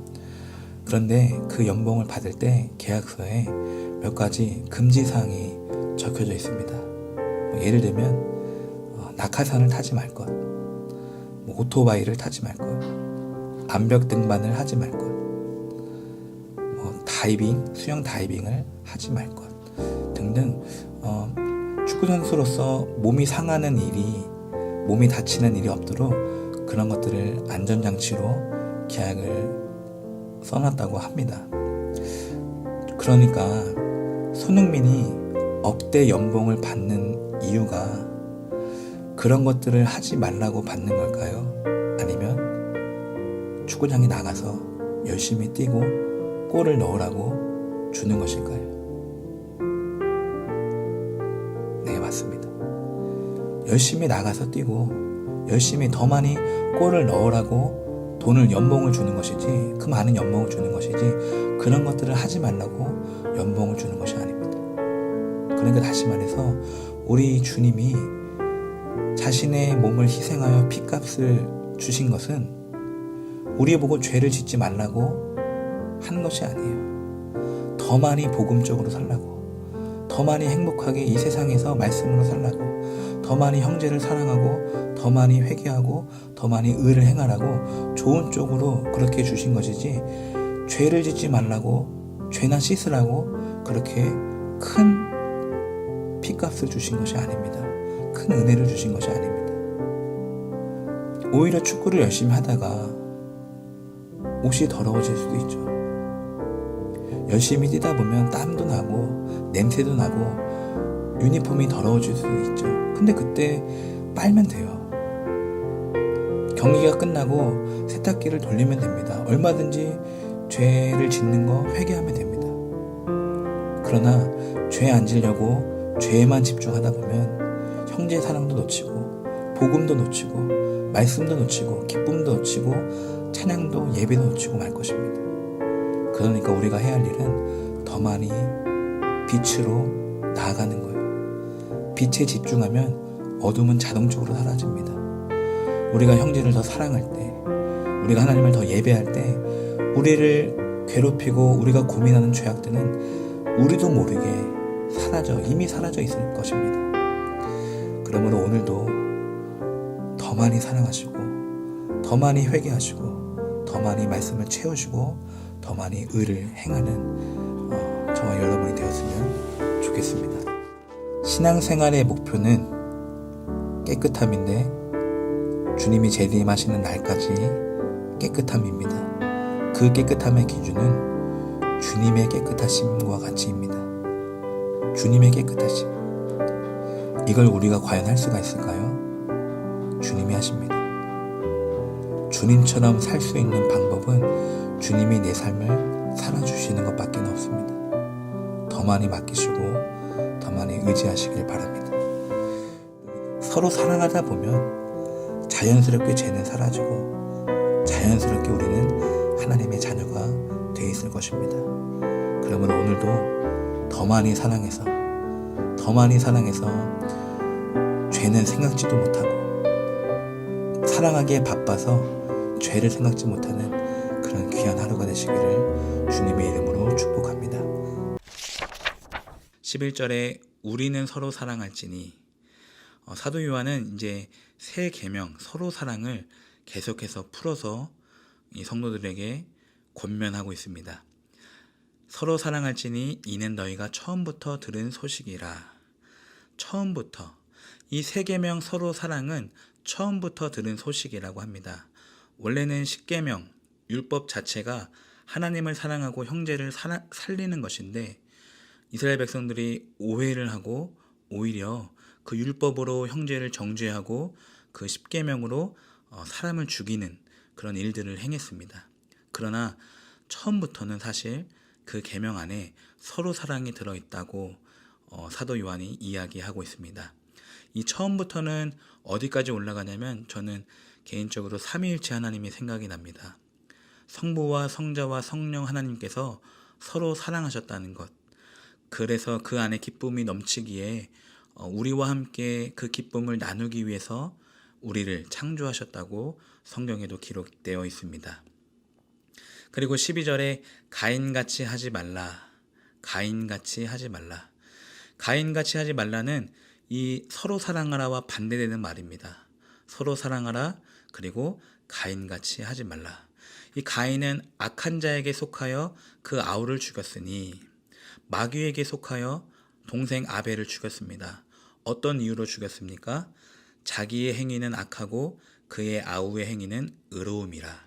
Speaker 2: 그런데 그 연봉을 받을 때 계약서에 몇 가지 금지사항이 적혀져 있습니다. 예를 들면 낙하산을 타지 말 것, 오토바이를 타지 말 것, 암벽 등반을 하지 말 것, 수영 다이빙을 하지 말 것 등등 축구선수로서 몸이 상하는 일이, 몸이 다치는 일이 없도록 그런 것들을 안전장치로 계약을 써놨다고 합니다. 그러니까 손흥민이 억대 연봉을 받는 이유가 그런 것들을 하지 말라고 받는 걸까요? 아니면 축구장에 나가서 열심히 뛰고 골을 넣으라고 주는 것일까요? 네, 맞습니다. 열심히 나가서 뛰고 열심히 더 많이 골을 넣으라고 연봉을 주는 것이지, 그 많은 연봉을 주는 것이지 그런 것들을 하지 말라고 연봉을 주는 것이 아닙니다. 그러니까 다시 말해서 우리 주님이 자신의 몸을 희생하여 핏값을 주신 것은 우리 보고 죄를 짓지 말라고 하는 것이 아니에요. 더 많이 복음적으로 살라고, 더 많이 행복하게 이 세상에서 말씀으로 살라고, 더 많이 형제를 사랑하고, 더 많이 회개하고, 더 많이 의를 행하라고 좋은 쪽으로 그렇게 주신 것이지, 죄를 짓지 말라고, 죄나 씻으라고 그렇게 큰 핏값을 주신 것이 아닙니다. 큰 은혜를 주신 것이 아닙니다. 오히려 축구를 열심히 하다가 옷이 더러워질 수도 있죠. 열심히 뛰다 보면 땀도 나고 냄새도 나고 유니폼이 더러워질 수도 있죠. 근데 그때 빨면 돼요. 경기가 끝나고 세탁기를 돌리면 됩니다. 얼마든지 죄를 짓는 거 회개하면 됩니다. 그러나 죄 안 지려고 죄에만 집중하다 보면 형제 사랑도 놓치고 복음도 놓치고 말씀도 놓치고 기쁨도 놓치고 찬양도 예배도 놓치고 말 것입니다. 그러니까 우리가 해야 할 일은 더 많이 빛으로 나아가는 거예요. 빛에 집중하면 어둠은 자동적으로 사라집니다. 우리가 형제를 더 사랑할 때, 우리가 하나님을 더 예배할 때, 우리를 괴롭히고 우리가 고민하는 죄악들은 우리도 모르게 이미 사라져 있을 것입니다. 그러므로 오늘도 더 많이 사랑하시고, 더 많이 회개하시고, 더 많이 말씀을 채우시고, 더 많이 의를 행하는 저와 여러분이 되었으면 좋겠습니다. 신앙생활의 목표는 깨끗함인데 주님이 재림하시는 날까지 깨끗함입니다. 그 깨끗함의 기준은 주님의 깨끗하심과 같이입니다. 주님의 깨끗하심. 이걸 우리가 과연 할 수가 있을까요? 주님이 하십니다. 주님처럼 살 수 있는 방법은 주님이 내 삶을 살아주시는 것밖에 없습니다. 더 많이 맡기시고 더 많이 의지하시길 바랍니다. 서로 사랑하다 보면 자연스럽게 죄는 사라지고 자연스럽게 우리는 하나님의 자녀가 되어 있을 것입니다. 그러므로 오늘도 더 많이 사랑해서 죄는 생각지도 못하고 사랑하기에 바빠서 죄를 생각지 못하는 그런 귀한 하루가 되시기를 주님의 이름으로 축복합니다. 11절에 우리는 서로 사랑할지니, 사도 요한은 이제 새 계명 서로 사랑을 계속해서 풀어서 이 성도들에게 권면하고 있습니다. 서로 사랑할지니 이는 너희가 처음부터 들은 소식이라. 처음부터, 이 새 계명 서로 사랑은 처음부터 들은 소식이라고 합니다. 원래는 십계명, 율법 자체가 하나님을 사랑하고 형제를 살리는 것인데 이스라엘 백성들이 오해를 하고 오히려 그 율법으로 형제를 정죄하고 그 십계명으로 사람을 죽이는 그런 일들을 행했습니다. 그러나 처음부터는 사실 그 계명 안에 서로 사랑이 들어있다고 사도 요한이 이야기하고 있습니다. 이 처음부터는 어디까지 올라가냐면 저는 개인적으로 삼위일체 하나님이 생각이 납니다. 성부와 성자와 성령 하나님께서 서로 사랑하셨다는 것. 그래서 그 안에 기쁨이 넘치기에 우리와 함께 그 기쁨을 나누기 위해서 우리를 창조하셨다고 성경에도 기록되어 있습니다. 그리고 12절에 가인같이 하지 말라. 가인같이 하지 말라. 가인같이 하지 말라는 이 서로 사랑하라와 반대되는 말입니다. 서로 사랑하라, 그리고 가인같이 하지 말라. 이 가인은 악한 자에게 속하여 그 아우를 죽였으니 마귀에게 속하여 동생 아벨을 죽였습니다. 어떤 이유로 죽였습니까? 자기의 행위는 악하고 그의 아우의 행위는 의로움이라.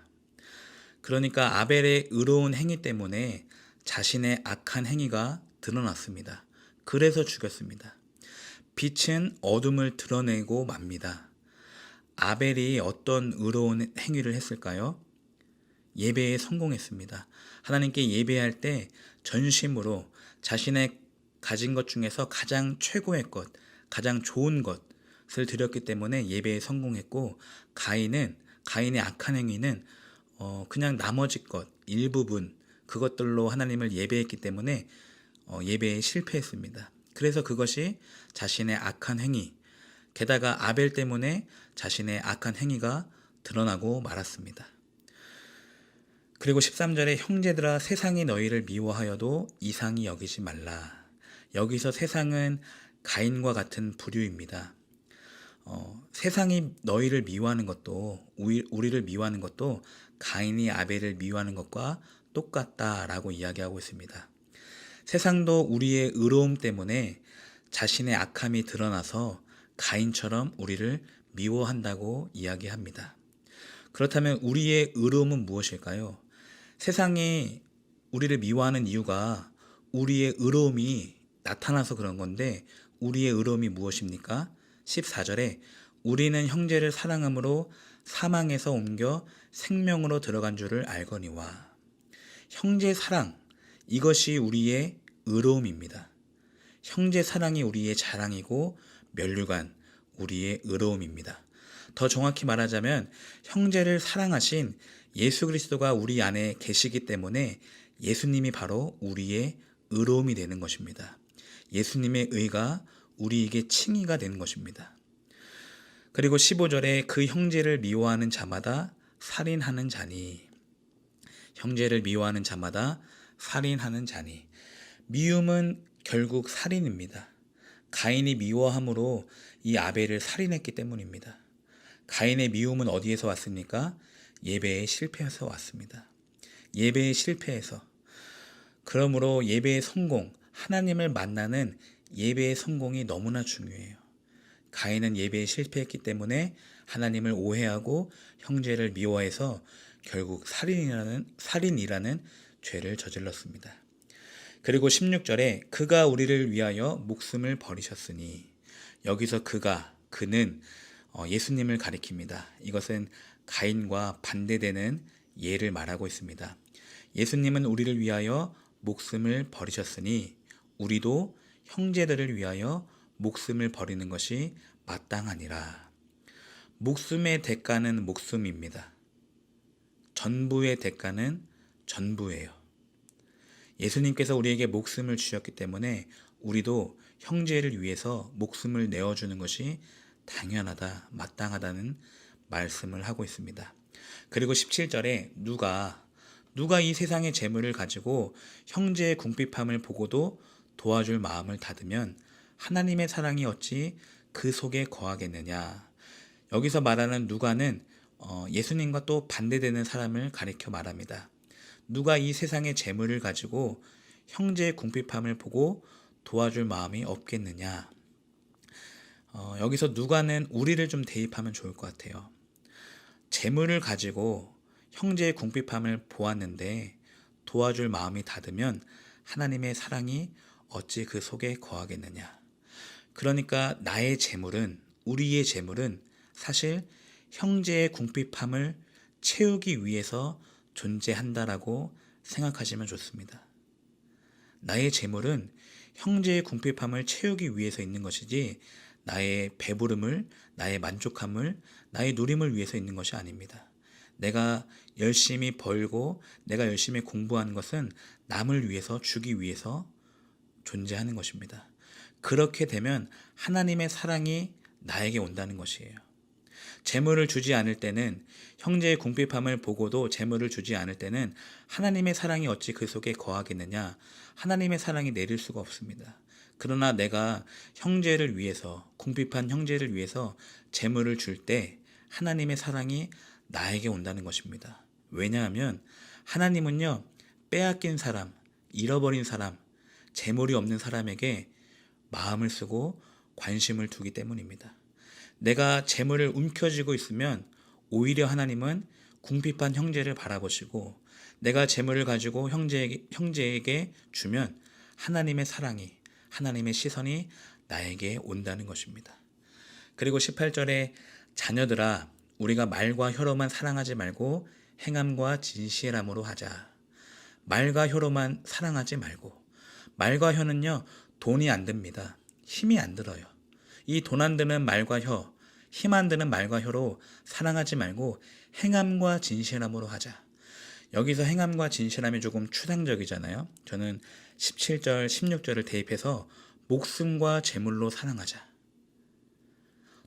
Speaker 2: 그러니까 아벨의 의로운 행위 때문에 자신의 악한 행위가 드러났습니다. 그래서 죽였습니다. 빛은 어둠을 드러내고 맙니다. 아벨이 어떤 의로운 행위를 했을까요? 예배에 성공했습니다. 하나님께 예배할 때 전심으로 자신의 가진 것 중에서 가장 최고의 것, 가장 좋은 것을 드렸기 때문에 예배에 성공했고, 가인의 악한 행위는 그냥 나머지 것, 일부분 그것들로 하나님을 예배했기 때문에 예배에 실패했습니다. 그래서 그것이 자신의 악한 행위, 게다가 아벨 때문에 자신의 악한 행위가 드러나고 말았습니다. 그리고 13절에 형제들아 세상이 너희를 미워하여도 이상히 여기지 말라. 여기서 세상은 가인과 같은 부류입니다. 세상이 너희를 미워하는 것도 우리를 미워하는 것도 가인이 아벨을 미워하는 것과 똑같다라고 이야기하고 있습니다. 세상도 우리의 의로움 때문에 자신의 악함이 드러나서 가인처럼 우리를 미워한다고 이야기합니다. 그렇다면 우리의 의로움은 무엇일까요? 세상이 우리를 미워하는 이유가 우리의 의로움이 나타나서 그런 건데 우리의 의로움이 무엇입니까? 14절에 우리는 형제를 사랑함으로 사망에서 옮겨 생명으로 들어간 줄을 알거니와. 형제 사랑, 이것이 우리의 의로움입니다. 형제 사랑이 우리의 자랑이고 면류관, 우리의 의로움입니다. 더 정확히 말하자면 형제를 사랑하신 예수 그리스도가 우리 안에 계시기 때문에 예수님이 바로 우리의 의로움이 되는 것입니다. 예수님의 의가 우리에게 칭의가 되는 것입니다. 그리고 15절에 그 형제를 미워하는 자마다 살인하는 자니. 형제를 미워하는 자마다 살인하는 자니. 미움은 결국 살인입니다. 가인이 미워함으로 이 아벨을 살인했기 때문입니다. 가인의 미움은 어디에서 왔습니까? 예배의 실패에서 왔습니다. 예배의 실패에서. 그러므로 예배의 성공, 하나님을 만나는 예배의 성공이 너무나 중요해요. 가인은 예배에 실패했기 때문에 하나님을 오해하고 형제를 미워해서 결국 살인이라는 죄를 저질렀습니다. 그리고 16절에 그가 우리를 위하여 목숨을 버리셨으니, 여기서 그는 예수님을 가리킵니다. 이것은 가인과 반대되는 예를 말하고 있습니다. 예수님은 우리를 위하여 목숨을 버리셨으니 우리도 형제들을 위하여 목숨을 버리는 것이 마땅하니라. 목숨의 대가는 목숨입니다. 전부의 대가는 전부예요. 예수님께서 우리에게 목숨을 주셨기 때문에 우리도 형제를 위해서 목숨을 내어주는 것이 당연하다, 마땅하다는 말씀을 하고 있습니다. 그리고 17절에 누가 이 세상의 재물을 가지고 형제의 궁핍함을 보고도 도와줄 마음을 닫으면 하나님의 사랑이 어찌 그 속에 거하겠느냐. 여기서 말하는 누가는 예수님과 또 반대되는 사람을 가리켜 말합니다. 누가 이 세상의 재물을 가지고 형제의 궁핍함을 보고 도와줄 마음이 없겠느냐. 여기서 누가는 우리를 좀 대입하면 좋을 것 같아요. 재물을 가지고 형제의 궁핍함을 보았는데 도와줄 마음이 닫으면 하나님의 사랑이 어찌 그 속에 거하겠느냐. 그러니까 나의 재물은, 우리의 재물은 사실 형제의 궁핍함을 채우기 위해서 존재한다라고 생각하시면 좋습니다. 나의 재물은 형제의 궁핍함을 채우기 위해서 있는 것이지 나의 배부름을, 나의 만족함을, 나의 누림을 위해서 있는 것이 아닙니다. 내가 열심히 벌고 내가 열심히 공부하는 것은 남을 위해서, 주기 위해서 존재하는 것입니다. 그렇게 되면 하나님의 사랑이 나에게 온다는 것이에요. 재물을 주지 않을 때는, 형제의 궁핍함을 보고도 재물을 주지 않을 때는 하나님의 사랑이 어찌 그 속에 거하겠느냐. 하나님의 사랑이 내릴 수가 없습니다. 그러나 내가 형제를 위해서, 궁핍한 형제를 위해서 재물을 줄 때 하나님의 사랑이 나에게 온다는 것입니다. 왜냐하면 하나님은요, 빼앗긴 사람, 잃어버린 사람, 재물이 없는 사람에게 마음을 쓰고 관심을 두기 때문입니다. 내가 재물을 움켜쥐고 있으면 오히려 하나님은 궁핍한 형제를 바라보시고, 내가 재물을 가지고 형제에게 주면 하나님의 사랑이, 하나님의 시선이 나에게 온다는 것입니다. 그리고 18절에 자녀들아 우리가 말과 혀로만 사랑하지 말고 행함과 진실함으로 하자. 말과 혀로만 사랑하지 말고, 말과 혀는요 돈이 안 듭니다. 힘이 안 들어요. 이 돈 안 드는 말과 혀, 힘 안 드는 말과 혀로 사랑하지 말고 행함과 진실함으로 하자. 여기서 행함과 진실함이 조금 추상적이잖아요. 저는 17절, 16절을 대입해서 목숨과 재물로 사랑하자.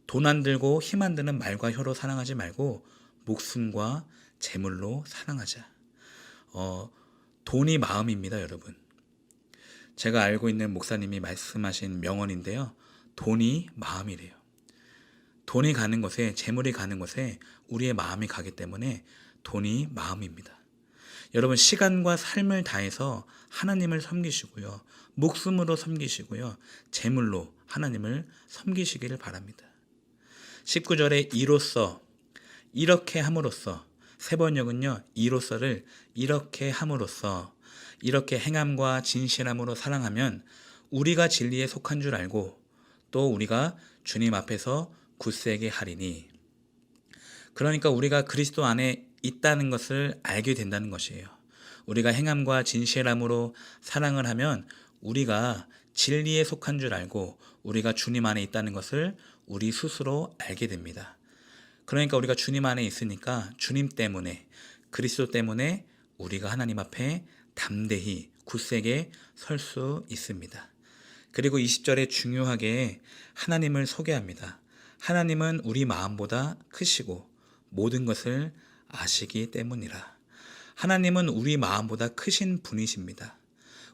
Speaker 2: 돈 안 들고 힘 안 드는 말과 혀로 사랑하지 말고 목숨과 재물로 사랑하자. 돈이 마음입니다, 여러분. 제가 알고 있는 목사님이 말씀하신 명언인데요. 돈이 마음이래요. 돈이 가는 곳에, 재물이 가는 곳에 우리의 마음이 가기 때문에 돈이 마음입니다. 여러분, 시간과 삶을 다해서 하나님을 섬기시고요. 목숨으로 섬기시고요. 재물로 하나님을 섬기시기를 바랍니다. 19절에 이로써, 이렇게 함으로써, 세 번역은요, 이로써를 이렇게 함으로써, 이렇게 행함과 진실함으로 사랑하면 우리가 진리에 속한 줄 알고 또 우리가 주님 앞에서 굳세게 하리니. 그러니까 우리가 그리스도 안에 있다는 것을 알게 된다는 것이에요. 우리가 행함과 진실함으로 사랑을 하면 우리가 진리에 속한 줄 알고 우리가 주님 안에 있다는 것을 우리 스스로 알게 됩니다. 그러니까 우리가 주님 안에 있으니까 주님 때문에, 그리스도 때문에 우리가 하나님 앞에 담대히 굳세게 설 수 있습니다. 그리고 20절에 중요하게 하나님을 소개합니다. 하나님은 우리 마음보다 크시고 모든 것을 아시기 때문이라. 하나님은 우리 마음보다 크신 분이십니다.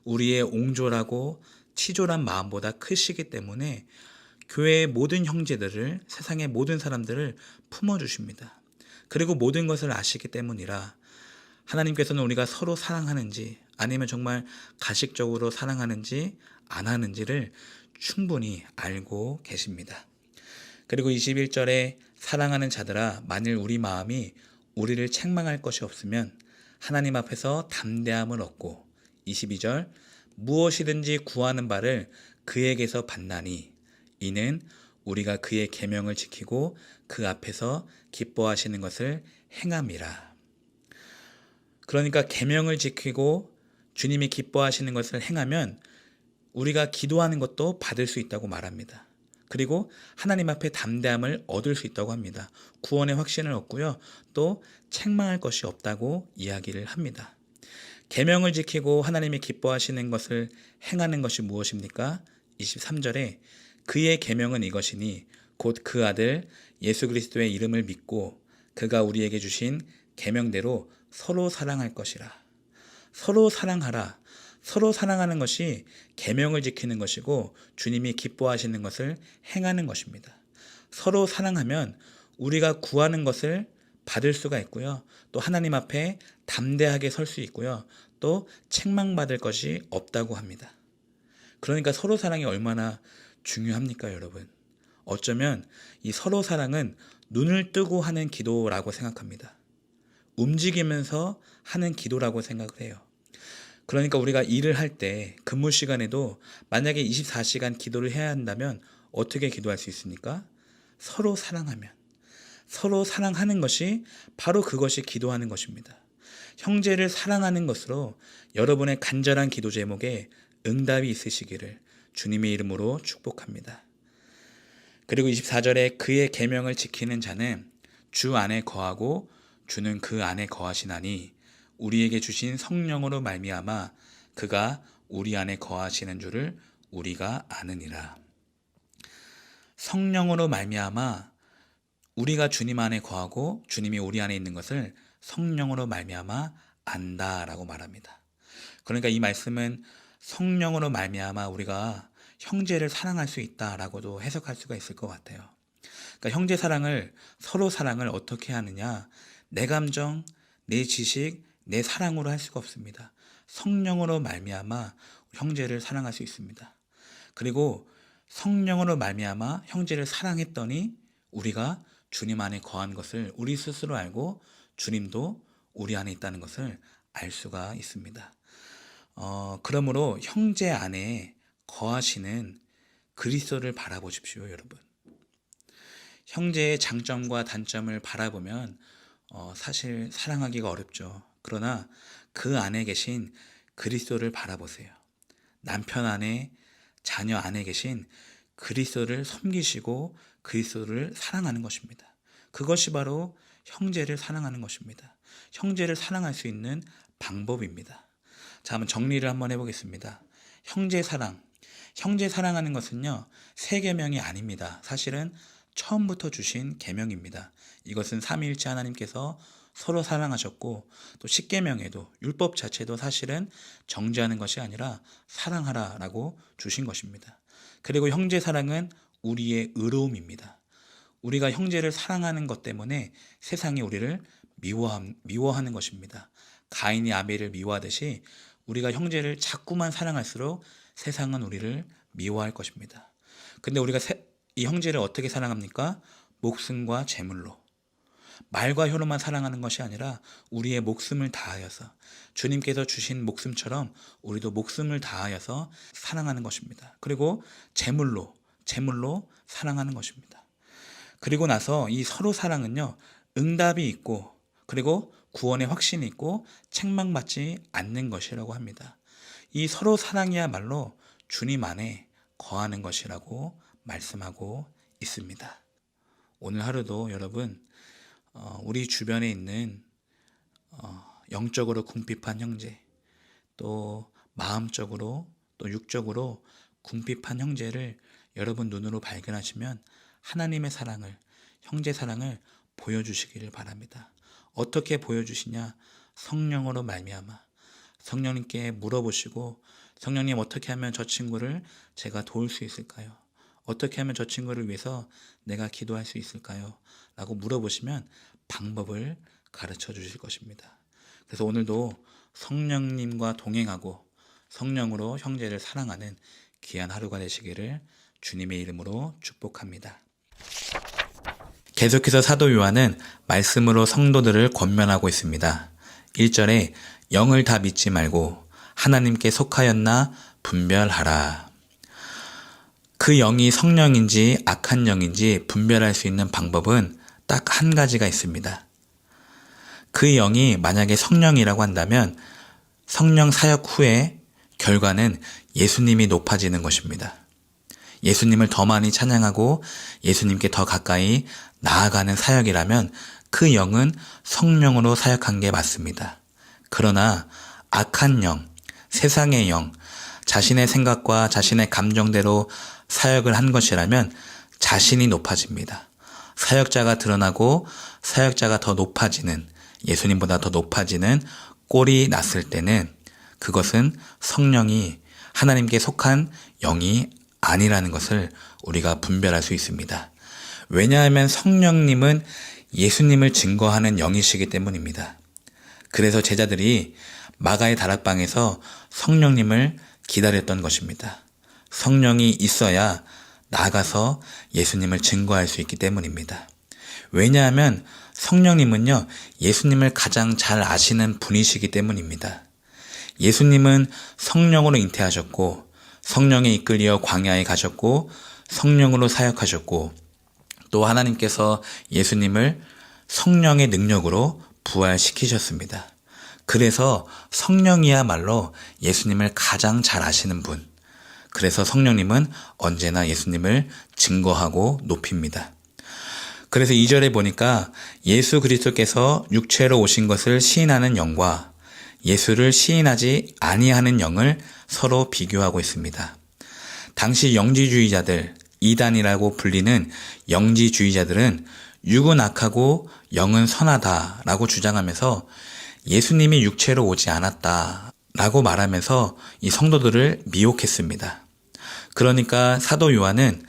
Speaker 2: 우리의 옹졸하고 치졸한 마음보다 크시기 때문에 교회의 모든 형제들을, 세상의 모든 사람들을 품어주십니다. 그리고 모든 것을 아시기 때문이라 하나님께서는 우리가 서로 사랑하는지 아니면 정말 가식적으로 사랑하는지 안 하는지를 충분히 알고 계십니다. 그리고 21절에 사랑하는 자들아, 만일 우리 마음이 우리를 책망할 것이 없으면 하나님 앞에서 담대함을 얻고, 22절 무엇이든지 구하는 바를 그에게서 받나니 이는 우리가 그의 계명을 지키고 그 앞에서 기뻐하시는 것을 행함이라. 그러니까 계명을 지키고 주님이 기뻐하시는 것을 행하면 우리가 기도하는 것도 받을 수 있다고 말합니다. 그리고 하나님 앞에 담대함을 얻을 수 있다고 합니다. 구원의 확신을 얻고요. 또 책망할 것이 없다고 이야기를 합니다. 계명을 지키고 하나님이 기뻐하시는 것을 행하는 것이 무엇입니까? 23절에 그의 계명은 이것이니 곧 그 아들 예수 그리스도의 이름을 믿고 그가 우리에게 주신 계명대로 서로 사랑할 것이라. 서로 사랑하라. 서로 사랑하는 것이 계명을 지키는 것이고 주님이 기뻐하시는 것을 행하는 것입니다. 서로 사랑하면 우리가 구하는 것을 받을 수가 있고요. 또 하나님 앞에 담대하게 설 수 있고요. 또 책망받을 것이 없다고 합니다. 그러니까 서로 사랑이 얼마나 중요합니까, 여러분? 어쩌면 이 서로 사랑은 눈을 뜨고 하는 기도라고 생각합니다. 움직이면서 하는 기도라고 생각을 해요. 그러니까 우리가 일을 할 때 근무 시간에도 만약에 24시간 기도를 해야 한다면 어떻게 기도할 수 있습니까? 서로 사랑하면. 서로 사랑하는 것이 바로 그것이 기도하는 것입니다. 형제를 사랑하는 것으로 여러분의 간절한 기도 제목에 응답이 있으시기를 주님의 이름으로 축복합니다. 그리고 24절에 그의 계명을 지키는 자는 주 안에 거하고 주는 그 안에 거하시나니 우리에게 주신 성령으로 말미암아 그가 우리 안에 거하시는 줄을 우리가 아느니라. 성령으로 말미암아 우리가 주님 안에 거하고 주님이 우리 안에 있는 것을 성령으로 말미암아 안다라고 말합니다. 그러니까 이 말씀은 성령으로 말미암아 우리가 형제를 사랑할 수 있다라고도 해석할 수가 있을 것 같아요. 그러니까 형제 사랑을, 서로 사랑을 어떻게 하느냐? 내 감정, 내 지식, 내 사랑으로 할 수가 없습니다. 성령으로 말미암아 형제를 사랑할 수 있습니다. 그리고 성령으로 말미암아 형제를 사랑했더니 우리가 주님 안에 거한 것을 우리 스스로 알고 주님도 우리 안에 있다는 것을 알 수가 있습니다. 그러므로 형제 안에 거하시는 그리스도를 바라보십시오, 여러분. 형제의 장점과 단점을 바라보면 사실 사랑하기가 어렵죠. 그러나 그 안에 계신 그리스도를 바라보세요. 남편 안에, 자녀 안에 계신 그리스도를 섬기시고 그리스도를 사랑하는 것입니다. 그것이 바로 형제를 사랑하는 것입니다. 형제를 사랑할 수 있는 방법입니다. 자, 한번 정리를 한번 해보겠습니다. 형제 사랑. 형제 사랑하는 것은요, 새 계명이 아닙니다. 사실은 처음부터 주신 계명입니다. 이것은 삼위일체 하나님께서 서로 사랑하셨고, 또 십계명에도 율법 자체도 사실은 정죄하는 것이 아니라 사랑하라라고 주신 것입니다. 그리고 형제 사랑은 우리의 의로움입니다. 우리가 형제를 사랑하는 것 때문에 세상이 우리를 미워하는 것입니다. 가인이 아벨을 미워하듯이 우리가 형제를 자꾸만 사랑할수록 세상은 우리를 미워할 것입니다. 근데 우리가 이 형제를 어떻게 사랑합니까? 목숨과 재물로. 말과 혀로만 사랑하는 것이 아니라 우리의 목숨을 다하여서, 주님께서 주신 목숨처럼 우리도 목숨을 다하여서 사랑하는 것입니다. 그리고 재물로 사랑하는 것입니다. 그리고 나서 이 서로 사랑은요, 응답이 있고, 그리고 구원의 확신이 있고 책망받지 않는 것이라고 합니다. 이 서로 사랑이야말로 주님 안에 거하는 것이라고 말씀하고 있습니다. 오늘 하루도 여러분, 우리 주변에 있는 영적으로 궁핍한 형제, 또 마음적으로 또 육적으로 궁핍한 형제를 여러분 눈으로 발견하시면 하나님의 사랑을, 형제 사랑을 보여주시기를 바랍니다. 어떻게 보여주시냐? 성령으로 말미암아 성령님께 물어보시고, 성령님, 어떻게 하면 저 친구를 제가 도울 수 있을까요? 어떻게 하면 저 친구를 위해서 내가 기도할 수 있을까요? 라고 물어보시면 방법을 가르쳐 주실 것입니다. 그래서 오늘도 성령님과 동행하고 성령으로 형제를 사랑하는 귀한 하루가 되시기를 주님의 이름으로 축복합니다. 계속해서 사도 요한은 말씀으로 성도들을 권면하고 있습니다. 1절에 영을 다 믿지 말고 하나님께 속하였나 분별하라. 그 영이 성령인지 악한 영인지 분별할 수 있는 방법은 딱 한 가지가 있습니다. 그 영이 만약에 성령이라고 한다면 성령 사역 후에 결과는 예수님이 높아지는 것입니다. 예수님을 더 많이 찬양하고 예수님께 더 가까이 나아가는 사역이라면 그 영은 성령으로 사역한 게 맞습니다. 그러나 악한 영, 세상의 영, 자신의 생각과 자신의 감정대로 사역을 한 것이라면 자신이 높아집니다. 사역자가 드러나고 사역자가 더 높아지는, 예수님보다 더 높아지는 꼴이 났을 때는 그것은 성령이 하나님께 속한 영이 아니라는 것을 우리가 분별할 수 있습니다. 왜냐하면 성령님은 예수님을 증거하는 영이시기 때문입니다. 그래서 제자들이 마가의 다락방에서 성령님을 기다렸던 것입니다. 성령이 있어야 나가서 예수님을 증거할 수 있기 때문입니다. 왜냐하면 성령님은요, 예수님을 가장 잘 아시는 분이시기 때문입니다. 예수님은 성령으로 잉태하셨고 성령에 이끌려 광야에 가셨고 성령으로 사역하셨고, 또 하나님께서 예수님을 성령의 능력으로 부활시키셨습니다. 그래서 성령이야말로 예수님을 가장 잘 아시는 분, 그래서 성령님은 언제나 예수님을 증거하고 높입니다. 그래서 2절에 보니까 예수 그리스도께서 육체로 오신 것을 시인하는 영과 예수를 시인하지 아니하는 영을 서로 비교하고 있습니다. 당시 영지주의자들, 이단이라고 불리는 영지주의자들은 육은 악하고 영은 선하다라고 주장하면서 예수님이 육체로 오지 않았다라고 말하면서 이 성도들을 미혹했습니다. 그러니까 사도 요한은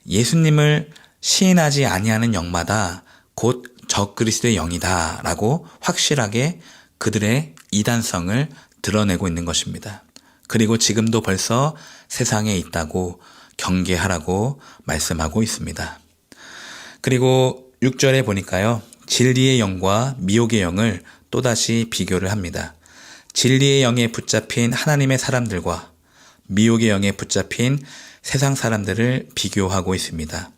Speaker 2: 예수님을 시인하지 아니하는 영마다 곧 적그리스도의 영이다라고 확실하게 그들의 이단성을 드러내고 있는 것입니다. 그리고 지금도 벌써 세상에 있다고 경계하라고 말씀하고 있습니다. 그리고 6절에 보니까요, 진리의 영과 미혹의 영을 또다시 비교를 합니다. 진리의 영에 붙잡힌 하나님의 사람들과 미혹의 영에 붙잡힌 세상 사람들을 비교하고 있습니다.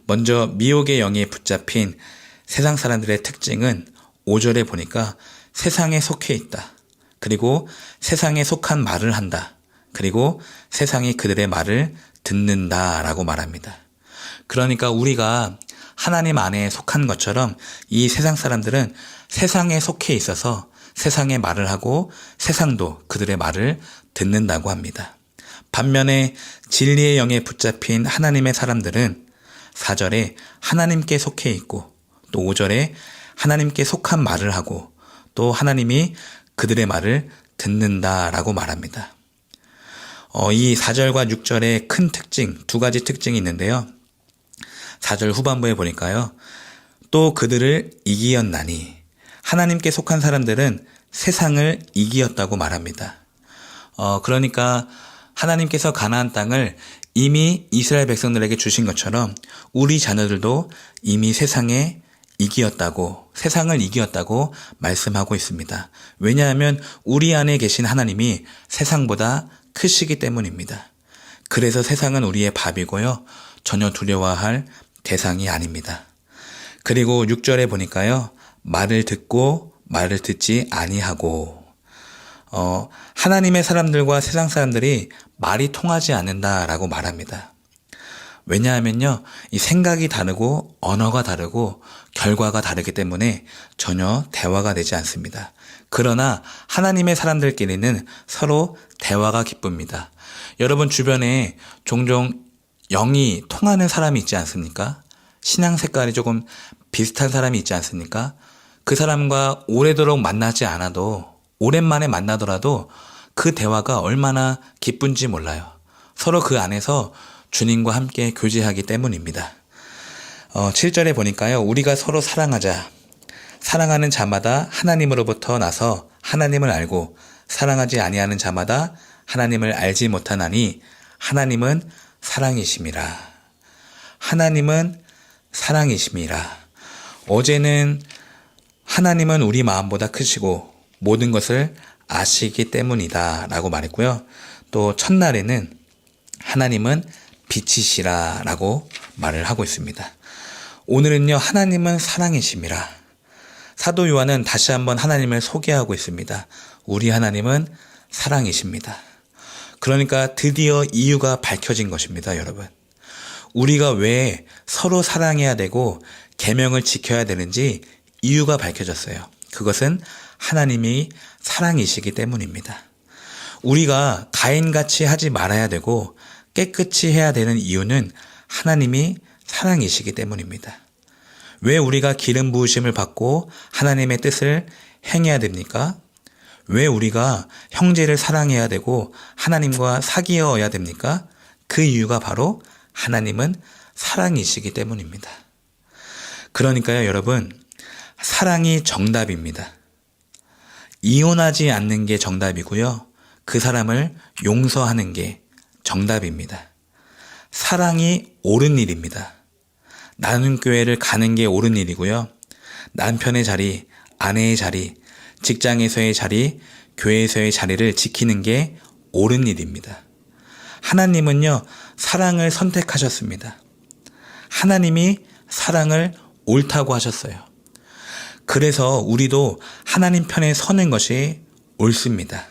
Speaker 2: 먼저 미혹의 영에 붙잡힌 세상 사람들의 특징은 5절에 보니까 세상에 속해 있다. 그리고 세상에 속한 말을 한다. 그리고 세상이 그들의 말을 듣는다라고 말합니다. 그러니까 우리가 하나님 안에 속한 것처럼 이 세상 사람들은 세상에 속해 있어서 세상의 말을 하고 세상도 그들의 말을 듣는다고 합니다.
Speaker 1: 반면에 진리의 영에 붙잡힌 하나님의 사람들은 4절에 하나님께 속해 있고 또 5절에 하나님께 속한 말을 하고 또 하나님이 그들의 말을 듣는다라고 말합니다. 이 4절과 6절의 큰 특징, 두 가지 특징이 있는데요. 4절 후반부에 보니까요. 또 그들을 이기었나니 하나님께 속한 사람들은 세상을 이기었다고 말합니다. 그러니까 하나님께서 가나안 땅을 이미 이스라엘 백성들에게 주신 것처럼 우리 자녀들도 이미 세상을 이기었다고 말씀하고 있습니다. 왜냐하면 우리 안에 계신 하나님이 세상보다 크시기 때문입니다. 그래서 세상은 우리의 밥이고요. 전혀 두려워할 대상이 아닙니다. 그리고 6절에 보니까요. 말을 듣고 말을 듣지 아니하고 하나님의 사람들과 세상 사람들이 말이 통하지 않는다라고 말합니다. 왜냐하면요. 이 생각이 다르고 언어가 다르고 결과가 다르기 때문에 전혀 대화가 되지 않습니다. 그러나 하나님의 사람들끼리는 서로 대화가 기쁩니다. 여러분 주변에 종종 영이 통하는 사람이 있지 않습니까? 신앙 색깔이 조금 비슷한 사람이 있지 않습니까? 그 사람과 오래도록 만나지 않아도 오랜만에 만나더라도 그 대화가 얼마나 기쁜지 몰라요. 서로 그 안에서 주님과 함께 교제하기 때문입니다. 7절에 보니까요. 우리가 서로 사랑하자. 사랑하는 자마다 하나님으로부터 나서 하나님을 알고 사랑하지 아니하는 자마다 하나님을 알지 못하나니 하나님은 사랑이심이라. 하나님은 사랑이심이라. 어제는 하나님은 우리 마음보다 크시고 모든 것을 아시기 때문이다 라고 말했고요. 또 첫날에는 하나님은 빛이시라 라고 말을 하고 있습니다. 오늘은요. 하나님은 사랑이심이라. 사도 요한은 다시 한번 하나님을 소개하고 있습니다. 우리 하나님은 사랑이십니다. 그러니까 드디어 이유가 밝혀진 것입니다, 여러분. 우리가 왜 서로 사랑해야 되고 계명을 지켜야 되는지 이유가 밝혀졌어요. 그것은 하나님이 사랑이시기 때문입니다. 우리가 가인같이 하지 말아야 되고 깨끗이 해야 되는 이유는 하나님이 사랑이시기 때문입니다. 왜 우리가 기름 부으심을 받고 하나님의 뜻을 행해야 됩니까? 왜 우리가 형제를 사랑해야 되고 하나님과 사귀어야 됩니까? 그 이유가 바로 하나님은 사랑이시기 때문입니다. 그러니까요, 여러분, 사랑이 정답입니다. 이혼하지 않는 게 정답이고요. 그 사람을 용서하는 게 정답입니다. 사랑이 옳은 일입니다. 나눔교회를 가는 게 옳은 일이고요. 남편의 자리, 아내의 자리, 직장에서의 자리, 교회에서의 자리를 지키는 게 옳은 일입니다. 하나님은요, 사랑을 선택하셨습니다. 하나님이 사랑을 옳다고 하셨어요. 그래서 우리도 하나님 편에 서는 것이 옳습니다.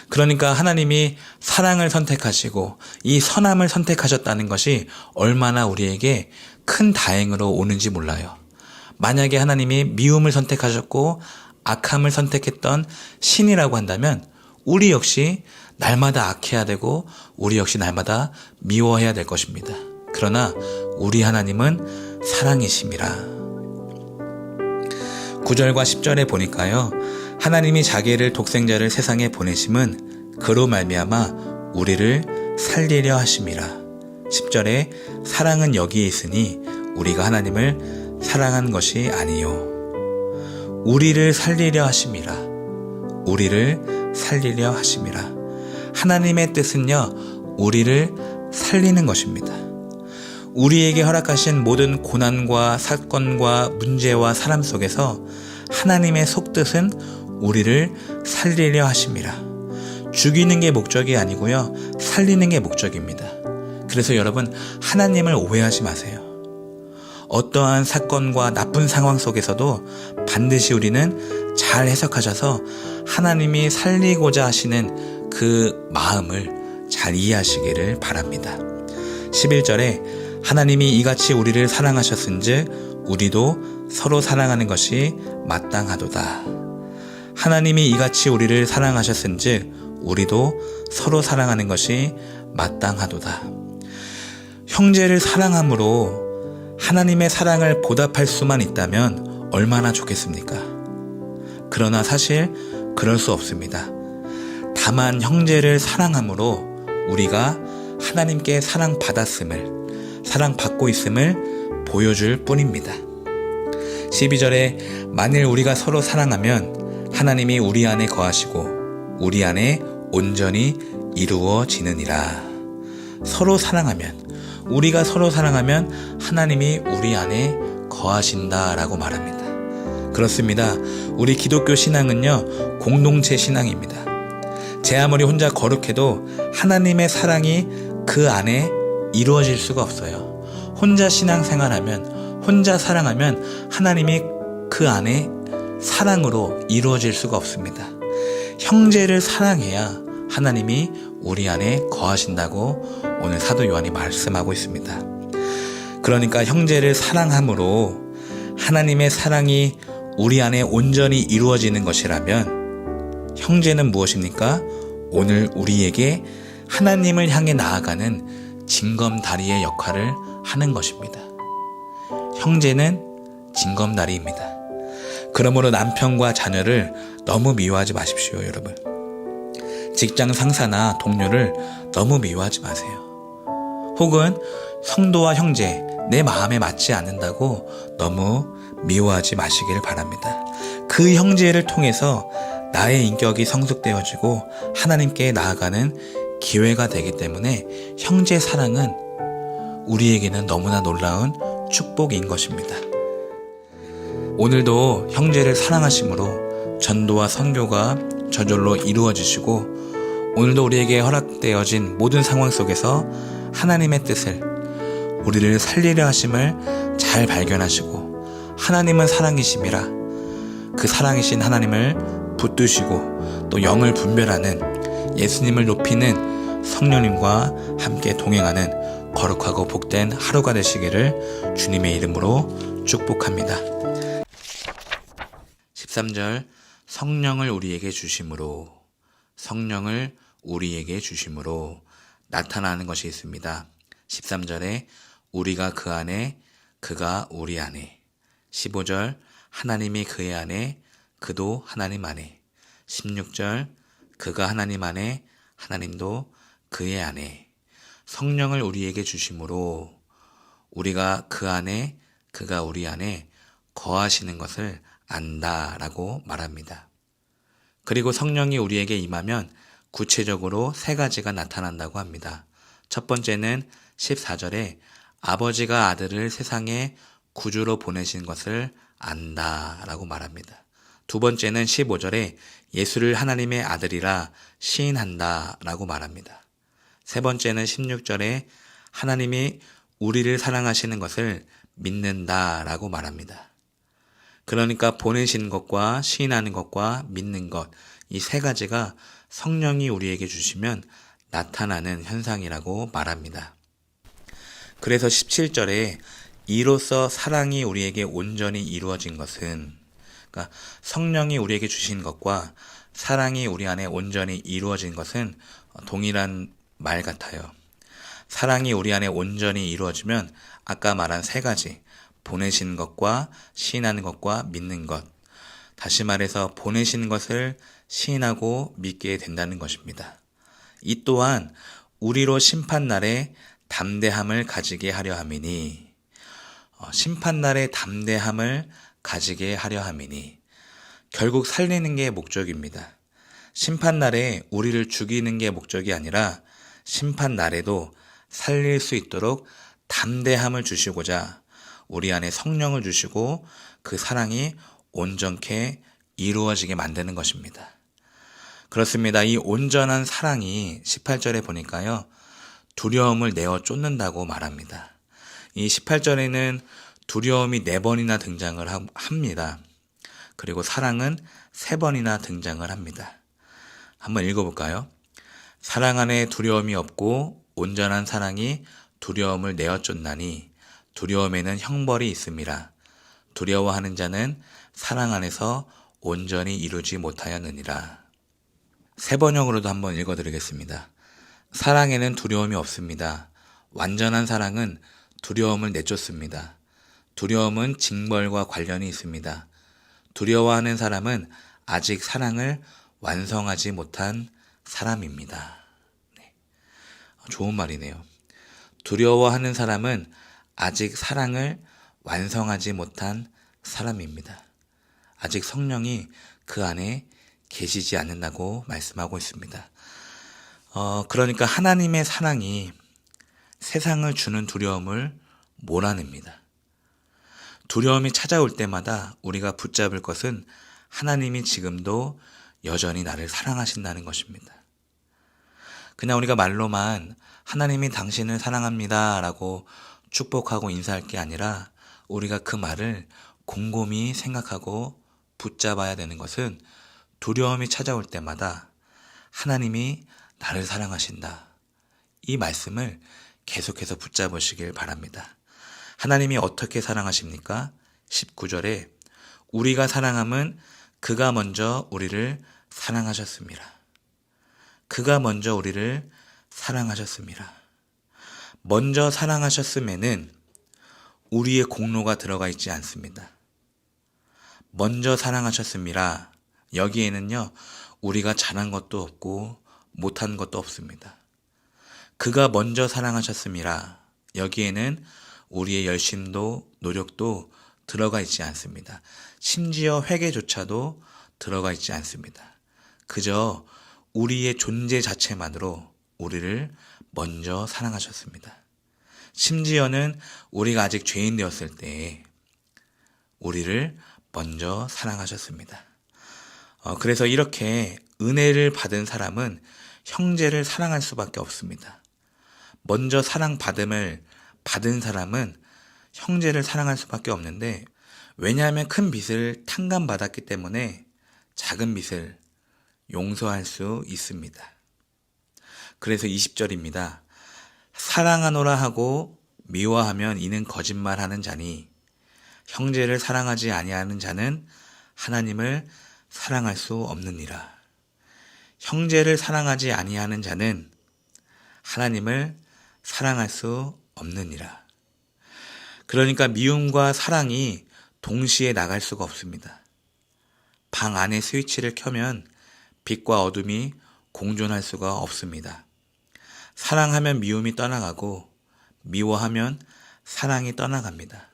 Speaker 1: 그러니까 하나님이 사랑을 선택하시고 이 선함을 선택하셨다는 것이 얼마나 우리에게 큰 다행으로 오는지 몰라요. 만약에 하나님이 미움을 선택하셨고 악함을 선택했던 신이라고 한다면 우리 역시 날마다 악해야 되고 우리 역시 날마다 미워해야 될 것입니다. 그러나 우리 하나님은 사랑이심이라. 9절과 10절에 보니까요. 하나님이 자기를 독생자를 세상에 보내심은 그로 말미암아 우리를 살리려 하심이라. 10절에 사랑은 여기에 있으니 우리가 하나님을 사랑한 것이 아니요 우리를 살리려 하심이라. 우리를 살리려 하심이라. 하나님의 뜻은요, 우리를 살리는 것입니다. 우리에게 허락하신 모든 고난과 사건과 문제와 사람 속에서 하나님의 속뜻은 우리를 살리려 하심이라. 죽이는 게 목적이 아니고요, 살리는 게 목적입니다. 그래서 여러분, 하나님을 오해하지 마세요. 어떠한 사건과 나쁜 상황 속에서도 반드시 우리는 잘 해석하셔서 하나님이 살리고자 하시는 그 마음을 잘 이해하시기를 바랍니다. 11절에 하나님이 이같이 우리를 사랑하셨은즉 우리도 서로 사랑하는 것이 마땅하도다. 하나님이 이같이 우리를 사랑하셨은즉
Speaker 2: 우리도 서로 사랑하는 것이 마땅하도다. 형제를 사랑함으로 하나님의 사랑을 보답할 수만 있다면 얼마나 좋겠습니까? 그러나 사실 그럴 수 없습니다. 다만 형제를 사랑함으로 우리가 하나님께 사랑받았음을, 사랑받고 있음을 보여줄 뿐입니다. 12절에 만일 우리가 서로 사랑하면 하나님이 우리 안에 거하시고 우리 안에 온전히 이루어지느니라. 서로 사랑하면, 우리가 서로 사랑하면 하나님이 우리 안에 거하신다라고 말합니다. 그렇습니다. 우리 기독교 신앙은요, 공동체 신앙입니다. 제 아무리 혼자 거룩해도 하나님의 사랑이 그 안에 이루어질 수가 없어요. 혼자 신앙생활하면, 혼자 사랑하면 하나님이 그 안에 사랑으로 이루어질 수가 없습니다. 형제를 사랑해야 하나님이 우리 안에 거하신다고 오늘 사도 요한이 말씀하고 있습니다. 그러니까 형제를 사랑함으로 하나님의 사랑이 우리 안에 온전히 이루어지는 것이라면 형제는 무엇입니까? 오늘 우리에게 하나님을 향해 나아가는 징검다리의 역할을 하는 것입니다. 형제는 징검다리입니다. 그러므로 남편과 자녀를 너무 미워하지 마십시오, 여러분. 직장 상사나 동료를 너무 미워하지 마세요. 혹은 성도와 형제, 내 마음에 맞지 않는다고 너무 미워하지 마시길 바랍니다. 그 형제를 통해서 나의 인격이 성숙되어지고 하나님께 나아가는 기회가 되기 때문에 형제 사랑은 우리에게는 너무나 놀라운 축복인 것입니다. 오늘도 형제를 사랑하심으로 전도와 선교가 저절로 이루어지시고 오늘도 우리에게 허락되어진 모든 상황 속에서 하나님의 뜻을, 우리를 살리려 하심을 잘 발견하시고 하나님은 사랑이심이라 그 사랑이신 하나님을 붙드시고 또 영을 분별하는, 예수님을 높이는 성령님과 함께 동행하는 거룩하고 복된 하루가 되시기를 주님의 이름으로 축복합니다. 13절, 성령을 우리에게 주심으로, 성령을 우리에게 주심으로 나타나는 것이 있습니다. 13절에 우리가 그 안에, 그가 우리 안에. 15절, 하나님이 그의 안에, 그도 하나님 안에. 16절, 그가 하나님 안에, 하나님도 그의 안에. 성령을 우리에게 주심으로 우리가 그 안에, 그가 우리 안에 거하시는 것을 안다라고 말합니다. 그리고 성령이 우리에게 임하면 구체적으로 세 가지가 나타난다고 합니다. 첫 번째는 14절에 아버지가 아들을 세상에 구주로 보내신 것을 안다라고 말합니다. 두 번째는 15절에 예수를 하나님의 아들이라 시인한다라고 말합니다. 세 번째는 16절에 하나님이 우리를 사랑하시는 것을 믿는다라고 말합니다. 그러니까 보내신 것과 시인하는 것과 믿는 것, 이 세 가지가 성령이 우리에게 주시면 나타나는 현상이라고 말합니다. 그래서 17절에 이로써 사랑이 우리에게 온전히 이루어진 것은, 그러니까 성령이 우리에게 주신 것과 사랑이 우리 안에 온전히 이루어진 것은 동일한 말 같아요. 사랑이 우리 안에 온전히 이루어지면 아까 말한 세 가지, 보내신 것과 시인하는 것과 믿는 것, 다시 말해서 보내신 것을 시인하고 믿게 된다는 것입니다. 이 또한 우리로 심판날에 담대함을 가지게 하려 함이니, 심판날에 담대함을 가지게 하려 함이니, 결국 살리는 게 목적입니다. 심판날에 우리를 죽이는 게 목적이 아니라 심판날에도 살릴 수 있도록 담대함을 주시고자 우리 안에 성령을 주시고 그 사랑이 온전케 이루어지게 만드는 것입니다. 그렇습니다. 이 온전한 사랑이 18절에 보니까요, 두려움을 내어 쫓는다고 말합니다. 이 18절에는 두려움이 4번이나 등장을 합니다. 그리고 사랑은 3번이나 등장을 합니다. 한번 읽어볼까요? 사랑 안에 두려움이 없고 온전한 사랑이 두려움을 내어 쫓나니 두려움에는 형벌이 있음이라. 두려워하는 자는 사랑 안에서 온전히 이루지 못하였느니라.
Speaker 1: 세 번역으로도 한번 읽어드리겠습니다. 사랑에는 두려움이 없습니다. 완전한 사랑은 두려움을 내쫓습니다. 두려움은 징벌과 관련이 있습니다. 두려워하는 사람은 아직 사랑을 완성하지 못한 사람입니다. 네. 좋은 말이네요. 두려워하는 사람은 아직 사랑을 완성하지 못한 사람입니다. 아직 성령이 그 안에 계시지 않는다고 말씀하고 있습니다. 그러니까 하나님의 사랑이 세상을 주는 두려움을 몰아냅니다. 두려움이 찾아올 때마다 우리가 붙잡을 것은 하나님이 지금도 여전히 나를 사랑하신다는 것입니다. 그냥 우리가 말로만 하나님이 당신을 사랑합니다 라고 축복하고 인사할 게 아니라 우리가 그 말을 곰곰이 생각하고 붙잡아야 되는 것은 두려움이 찾아올 때마다 하나님이 나를 사랑하신다. 이 말씀을 계속해서 붙잡으시길 바랍니다. 하나님이 어떻게 사랑하십니까? 19절에 우리가 사랑함은 그가 먼저 우리를 사랑하셨습니다. 그가 먼저 우리를 사랑하셨습니다. 먼저 사랑하셨음에는 우리의 공로가 들어가 있지 않습니다. 먼저 사랑하셨습니다. 여기에는요, 우리가 잘한 것도 없고 못한 것도 없습니다. 그가 먼저 사랑하셨습니다. 여기에는 우리의 열심도 노력도 들어가 있지 않습니다. 심지어 회개조차도 들어가 있지 않습니다. 그저 우리의 존재 자체만으로 우리를 먼저 사랑하셨습니다. 심지어는 우리가 아직 죄인 되었을 때 우리를 먼저 사랑하셨습니다. 그래서 이렇게 은혜를 받은 사람은 형제를 사랑할 수밖에 없습니다. 먼저 사랑받음을 받은 사람은 형제를 사랑할 수밖에 없는데, 왜냐하면 큰 빚을 탕감받았기 때문에 작은 빚을 용서할 수 있습니다. 그래서 20절입니다. 사랑하노라 하고 미워하면 이는 거짓말하는 자니 형제를 사랑하지 아니하는 자는 하나님을 사랑할 수 없느니라. 형제를 사랑하지 아니하는 자는 하나님을 사랑할 수 없느니라. 그러니까 미움과 사랑이 동시에 나갈 수가 없습니다. 방 안에 스위치를 켜면 빛과 어둠이 공존할 수가 없습니다. 사랑하면 미움이 떠나가고 미워하면 사랑이 떠나갑니다.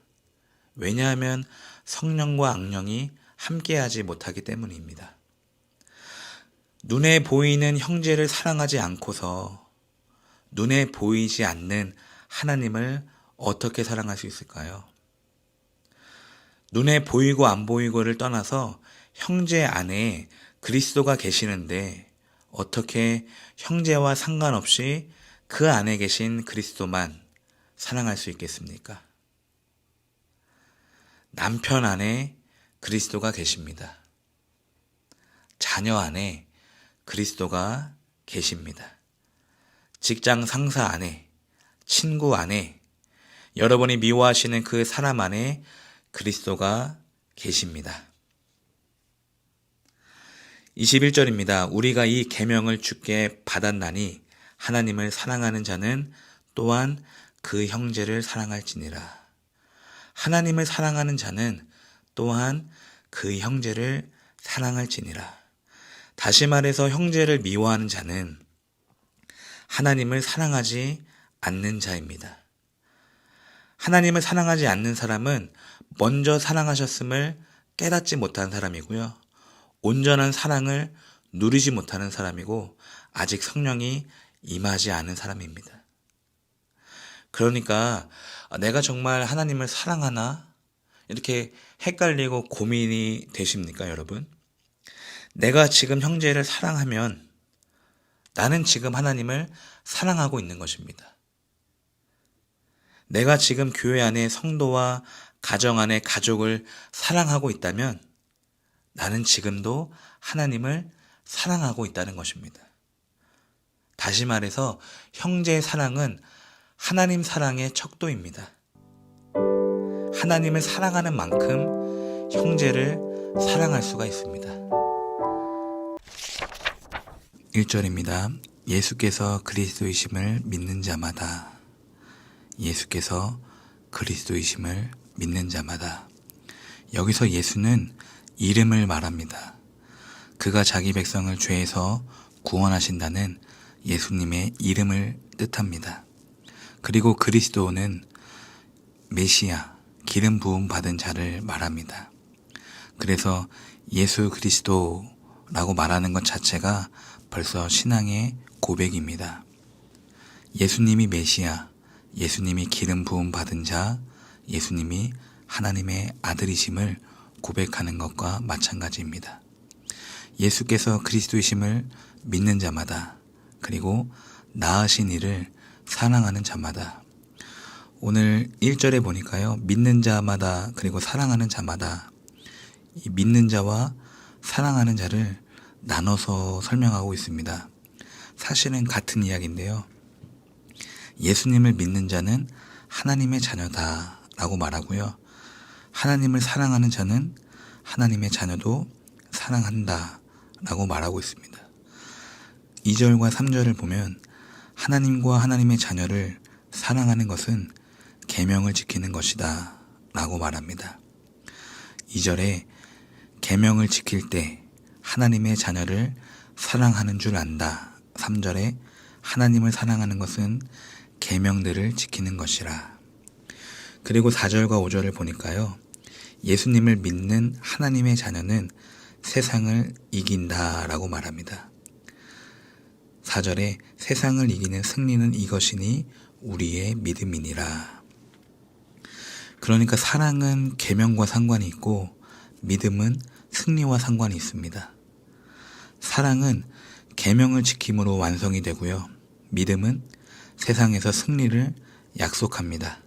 Speaker 1: 왜냐하면 성령과 악령이 함께하지 못하기 때문입니다. 눈에 보이는 형제를 사랑하지 않고서 눈에 보이지 않는 하나님을 어떻게 사랑할 수 있을까요? 눈에 보이고 안 보이고를 떠나서 형제 안에 그리스도가 계시는데 어떻게 형제와 상관없이 그 안에 계신 그리스도만 사랑할 수 있겠습니까? 남편 안에 그리스도가 계십니다. 자녀 안에 그리스도가 계십니다. 직장 상사 안에, 친구 안에, 여러분이 미워하시는 그 사람 안에 그리스도가 계십니다. 21절입니다. 우리가 이 계명을 주께 받았나니 하나님을 사랑하는 자는 또한 그 형제를 사랑할지니라. 하나님을 사랑하는 자는 또한 그 형제를 사랑할지니라. 다시 말해서 형제를 미워하는 자는 하나님을 사랑하지 않는 자입니다. 하나님을 사랑하지 않는 사람은 먼저 사랑하셨음을 깨닫지 못한 사람이고요. 온전한 사랑을 누리지 못하는 사람이고 아직 성령이 임하지 않은 사람입니다. 그러니까 내가 정말 하나님을 사랑하나? 이렇게 헷갈리고 고민이 되십니까, 여러분? 내가 지금 형제를 사랑하면 나는 지금 하나님을 사랑하고 있는 것입니다. 내가 지금 교회 안에 성도와 가정 안에 가족을 사랑하고 있다면 나는 지금도 하나님을 사랑하고 있다는 것입니다. 다시 말해서 형제의 사랑은 하나님 사랑의 척도입니다. 하나님을 사랑하는 만큼 형제를 사랑할 수가 있습니다. 1절입니다. 예수께서 그리스도이심을 믿는 자마다. 예수께서 그리스도이심을 믿는 자마다. 여기서 예수는 이름을 말합니다. 그가 자기 백성을 죄에서 구원하신다는 예수님의 이름을 뜻합니다. 그리고 그리스도는 메시아, 기름 부음 받은 자를 말합니다. 그래서 예수 그리스도라고 말하는 것 자체가 벌써 신앙의 고백입니다. 예수님이 메시아, 예수님이 기름 부음 받은 자, 예수님이 하나님의 아들이심을 고백하는 것과 마찬가지입니다. 예수께서 그리스도이심을 믿는 자마다, 그리고 나으신 이를 사랑하는 자마다. 오늘 1절에 보니까요, 믿는 자마다 그리고 사랑하는 자마다, 이 믿는 자와 사랑하는 자를 나눠서 설명하고 있습니다. 사실은 같은 이야기인데요. 예수님을 믿는 자는 하나님의 자녀다 라고 말하고요. 하나님을 사랑하는 자는 하나님의 자녀도 사랑한다 라고 말하고 있습니다. 2절과 3절을 보면 하나님과 하나님의 자녀를 사랑하는 것은 계명을 지키는 것이다 라고 말합니다. 2절에 계명을 지킬 때 하나님의 자녀를 사랑하는 줄 안다. 3절에 하나님을 사랑하는 것은 계명들을 지키는 것이라. 그리고 4절과 5절을 보니까요, 예수님을 믿는 하나님의 자녀는 세상을 이긴다 라고 말합니다. 4절에 세상을 이기는 승리는 이것이니 우리의 믿음이니라. 그러니까 사랑은 계명과 상관이 있고 믿음은 승리와 상관이 있습니다. 사랑은 계명을 지킴으로 완성이 되고요. 믿음은 세상에서 승리를 약속합니다.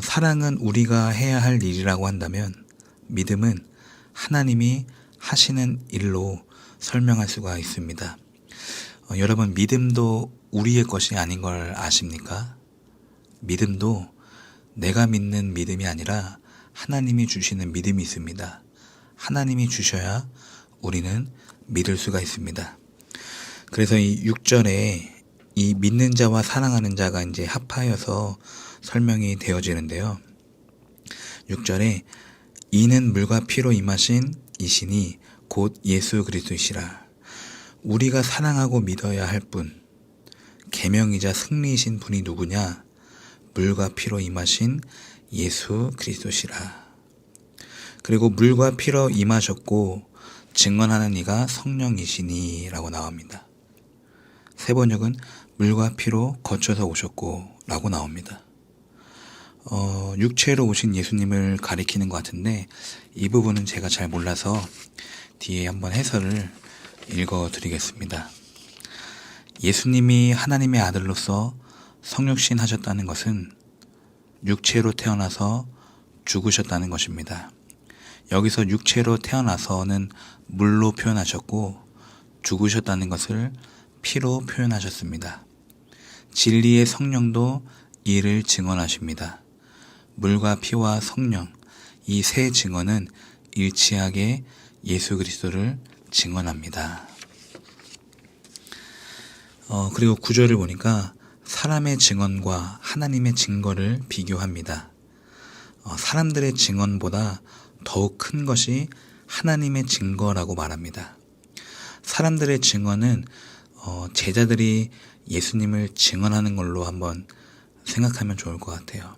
Speaker 1: 사랑은 우리가 해야 할 일이라고 한다면 믿음은 하나님이 하시는 일로 설명할 수가 있습니다. 여러분, 믿음도 우리의 것이 아닌 걸 아십니까? 믿음도 내가 믿는 믿음이 아니라 하나님이 주시는 믿음이 있습니다. 하나님이 주셔야 우리는 믿을 수가 있습니다. 그래서 이 6절에 이 믿는 자와 사랑하는 자가 이제 합하여서 설명이 되어지는데요. 6절에 이는 물과 피로 임하신 이시니 곧 예수 그리스도이시라. 우리가 사랑하고 믿어야 할 분, 계명이자 승리이신 분이 누구냐? 물과 피로 임하신 예수 그리스도시라. 그리고 물과 피로 임하셨고 증언하는 이가 성령이시니 라고 나옵니다. 세 번역은 물과 피로 거쳐서 오셨고 라고 나옵니다. 육체로 오신 예수님을 가리키는 것 같은데 이 부분은 제가 잘 몰라서 뒤에 한번 해설을 읽어드리겠습니다. 예수님이 하나님의 아들로서 성육신 하셨다는 것은 육체로 태어나서 죽으셨다는 것입니다. 여기서 육체로 태어나서는 물로 표현하셨고 죽으셨다는 것을 피로 표현하셨습니다. 진리의 성령도 이를 증언하십니다. 물과 피와 성령, 이 세 증언은 일치하게 예수 그리스도를 증언합니다. 그리고 9절을 보니까 사람의 증언과 하나님의 증거를 비교합니다. 사람들의 증언보다 더욱 큰 것이 하나님의 증거라고 말합니다. 사람들의 증언은 제자들이 예수님을 증언하는 걸로 한번 생각하면 좋을 것 같아요.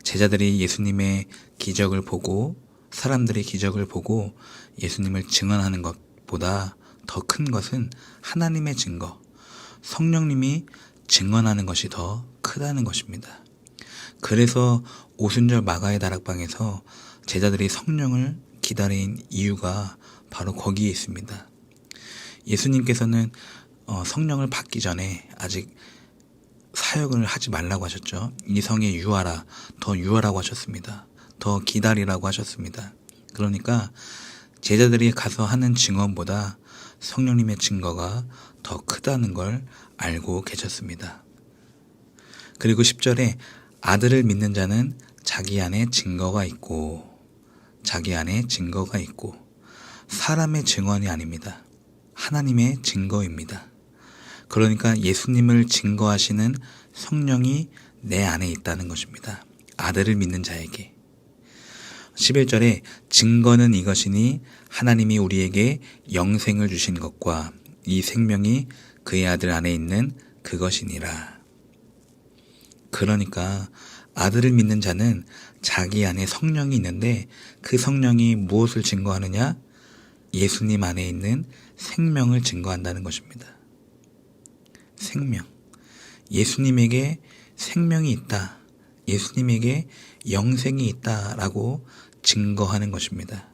Speaker 1: 제자들이 예수님의 기적을 보고 사람들이 기적을 보고 예수님을 증언하는 것보다 더 큰 것은 하나님의 증거, 성령님이 증언하는 것이 더 크다는 것입니다. 그래서 오순절 마가의 다락방에서 제자들이 성령을 기다린 이유가 바로 거기에 있습니다. 예수님께서는 성령을 받기 전에 아직 사역을 하지 말라고 하셨죠. 이 성에 유하라, 더 유하라고 하셨습니다. 더 기다리라고 하셨습니다. 그러니까 제자들이 가서 하는 증언보다 성령님의 증거가 더 크다는 걸 알고 계셨습니다. 그리고 10절에 아들을 믿는 자는 자기 안에 증거가 있고 사람의 증언이 아닙니다. 하나님의 증거입니다. 그러니까 예수님을 증거하시는 성령이 내 안에 있다는 것입니다. 아들을 믿는 자에게. 11절에 증거는 이것이니 하나님이 우리에게 영생을 주신 것과 이 생명이 그의 아들 안에 있는 그것이니라. 그러니까 아들을 믿는 자는 자기 안에 성령이 있는데 그 성령이 무엇을 증거하느냐? 예수님 안에 있는 생명을 증거한다는 것입니다. 생명. 예수님에게 생명이 있다. 예수님에게 영생이 있다라고 증거하는 것입니다.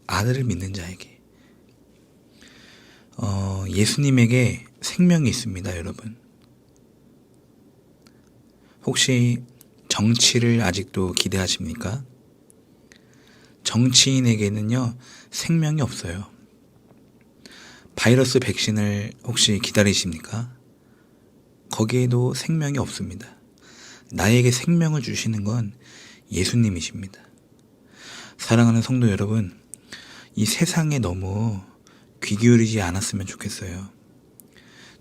Speaker 1: 아들을 믿는 자에게. 예수님에게 생명이 있습니다, 여러분. 혹시 정치를 아직도 기대하십니까? 정치인에게는요, 생명이 없어요. 바이러스 백신을 혹시 기다리십니까? 거기에도 생명이 없습니다. 나에게 생명을 주시는 건 예수님이십니다. 사랑하는 성도 여러분, 이 세상에 너무 귀 기울이지 않았으면 좋겠어요.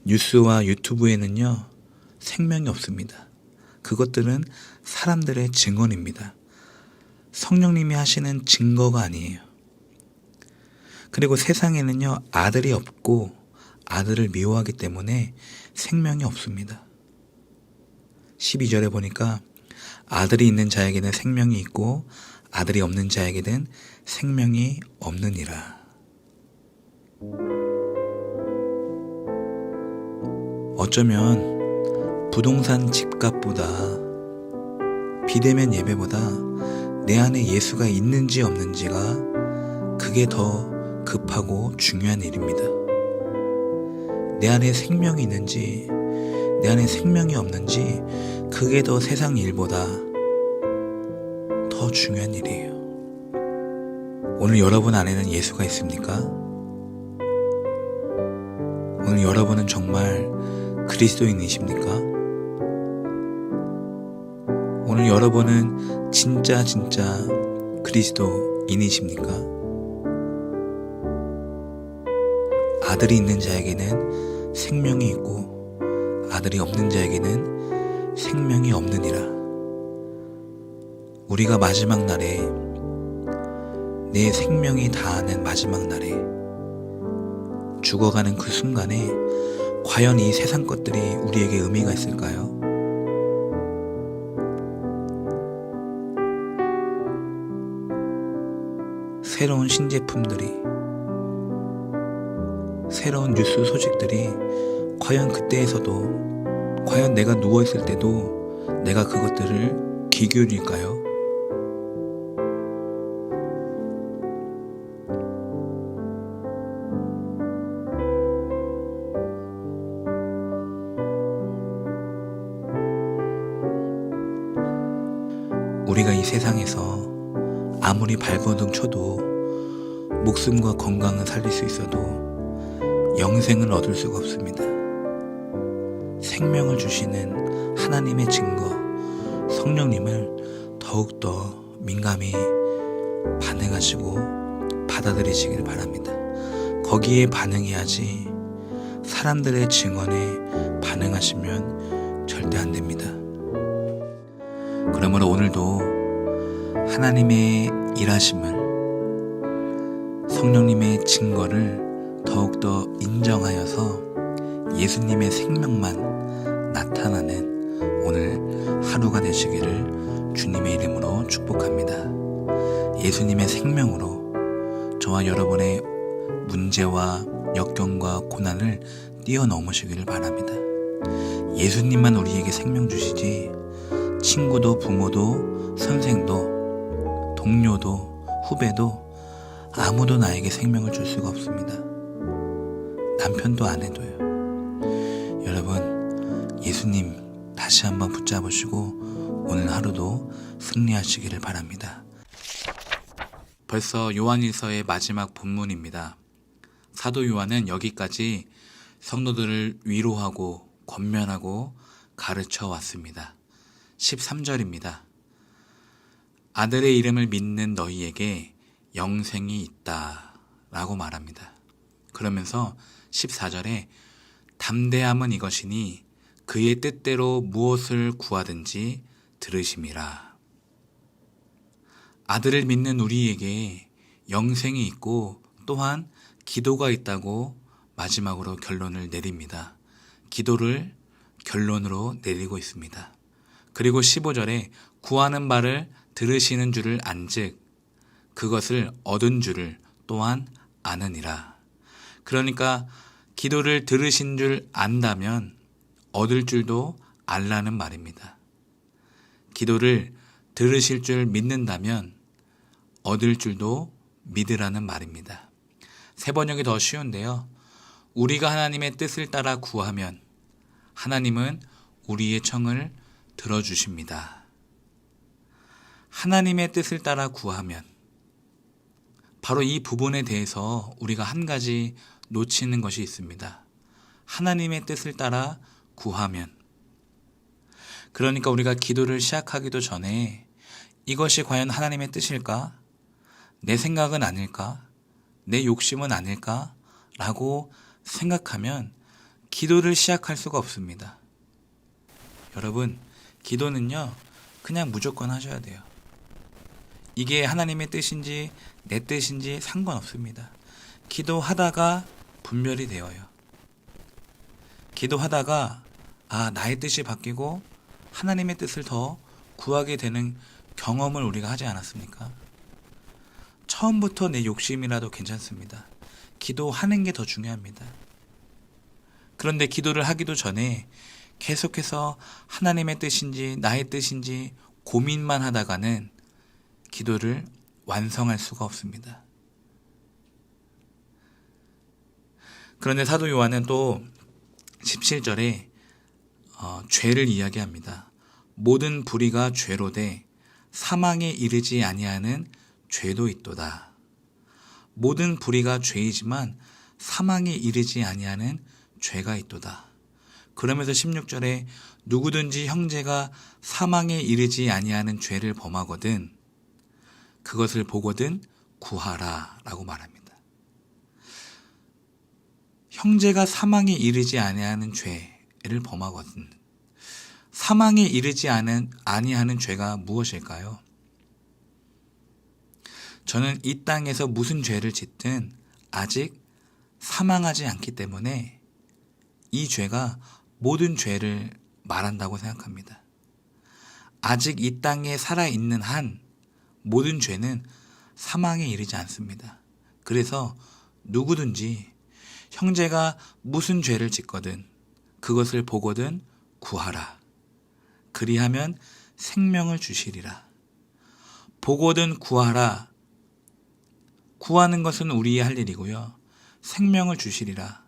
Speaker 1: 뉴스와 유튜브에는요, 생명이 없습니다. 그것들은 사람들의 증언입니다. 성령님이 하시는 증거가 아니에요. 그리고 세상에는요, 아들이 없고 아들을 미워하기 때문에 생명이 없습니다. 12절에 보니까 아들이 있는 자에게는 생명이 있고 아들이 없는 자에게는 생명이 없느니라. 어쩌면 부동산 집값보다 비대면 예배보다 내 안에 예수가 있는지 없는지가 그게 더 급하고 중요한 일입니다. 내 안에 생명이 있는지 내 안에 생명이 없는지 그게 더 세상 일보다 더 중요한 일이에요. 오늘 여러분 안에는 예수가 있습니까? 오늘 여러분은 정말 그리스도인이십니까? 오늘 여러분은 진짜 그리스도인이십니까? 아들이 있는 자에게는 생명이 있고 아들이 없는 자에게는 생명이 없느니라. 우리가 마지막 날에 내 생명이 다하는 마지막 날에 죽어가는 그 순간에 과연 이 세상 것들이 우리에게 의미가 있을까요? 새로운 신제품들이, 새로운 뉴스 소식들이 과연 그때에서도, 과연 내가 누워있을 때도 내가 그것들을 귀 기울일까요? 우리가 이 세상에서 아무리 발버둥 쳐도 목숨과 건강을 살릴 수 있어도 영생을 얻을 수가 없습니다. 생명을 주시는 하나님의 증거, 성령님을 더욱더 민감히 반응하시고 받아들이시길 바랍니다. 거기에 반응해야지 사람들의 증언에 반응하시면 절대 안 됩니다. 그러므로 오늘도 하나님의 일하심을, 성령님의 증거를 더욱더 인정하여서 예수님의 생명만 나타나는 오늘 하루가 되시기를 주님의 이름으로 축복합니다. 예수님의 생명으로 저와 여러분의 문제와 역경과 고난을 뛰어넘으시기를 바랍니다. 예수님만 우리에게 생명 주시지 친구도 부모도 선생도 동료도 후배도 아무도 나에게 생명을 줄 수가 없습니다. 남편도 아내도요. 여러분, 예수님 다시 한번 붙잡으시고 오늘 하루도 승리하시기를 바랍니다. 벌써 요한일서의 마지막 본문입니다. 사도 요한은 여기까지 성도들을 위로하고 권면하고 가르쳐 왔습니다. 13절입니다. 아들의 이름을 믿는 너희에게 영생이 있다 라고 말합니다. 그러면서 14절에 담대함은 이것이니 그의 뜻대로 무엇을 구하든지 들으심이라. 아들을 믿는 우리에게 영생이 있고 또한 기도가 있다고 마지막으로 결론을 내립니다. 기도를 결론으로 내리고 있습니다. 그리고 15절에 구하는 바를 들으시는 줄을 안즉 그것을 얻은 줄을 또한 아느니라. 그러니까 기도를 들으신 줄 안다면 얻을 줄도 알라는 말입니다. 기도를 들으실 줄 믿는다면 얻을 줄도 믿으라는 말입니다. 세 번역이 더 쉬운데요. 우리가 하나님의 뜻을 따라 구하면 하나님은 우리의 청을 들어주십니다. 하나님의 뜻을 따라 구하면 바로 이 부분에 대해서 우리가 한 가지 놓치는 것이 있습니다. 하나님의 뜻을 따라 구하면 그러니까 우리가 기도를 시작하기도 전에 이것이 과연 하나님의 뜻일까? 내 생각은 아닐까? 내 욕심은 아닐까? 라고 생각하면 기도를 시작할 수가 없습니다. 여러분, 기도는요, 그냥 무조건 하셔야 돼요. 이게 하나님의 뜻인지 내 뜻인지 상관없습니다. 기도하다가 분별이 되어요. 기도하다가 나의 뜻이 바뀌고 하나님의 뜻을 더 구하게 되는 경험을 우리가 하지 않았습니까? 처음부터 내 욕심이라도 괜찮습니다. 기도하는 게 더 중요합니다. 그런데 기도를 하기도 전에 계속해서 하나님의 뜻인지 나의 뜻인지 고민만 하다가는 기도를 완성할 수가 없습니다. 그런데 사도 요한은 또 17절에 죄를 이야기합니다. 모든 불의가 죄로되 사망에 이르지 아니하는 죄도 있도다. 모든 불의가 죄이지만 사망에 이르지 아니하는 죄가 있도다. 그러면서 16절에 누구든지 형제가 사망에 이르지 아니하는 죄를 범하거든 그것을 보거든 구하라 라고 말합니다. 형제가 사망에 이르지 아니하는 죄를 범하거든 사망에 이르지 아니하는 죄가 무엇일까요? 저는 이 땅에서 무슨 죄를 짓든 아직 사망하지 않기 때문에 이 죄가 모든 죄를 말한다고 생각합니다. 아직 이 땅에 살아있는 한 모든 죄는 사망에 이르지 않습니다. 그래서 누구든지 형제가 무슨 죄를 짓거든 그것을 보거든 구하라. 그리하면 생명을 주시리라. 보거든 구하라. 구하는 것은 우리의 할 일이고요. 생명을 주시리라.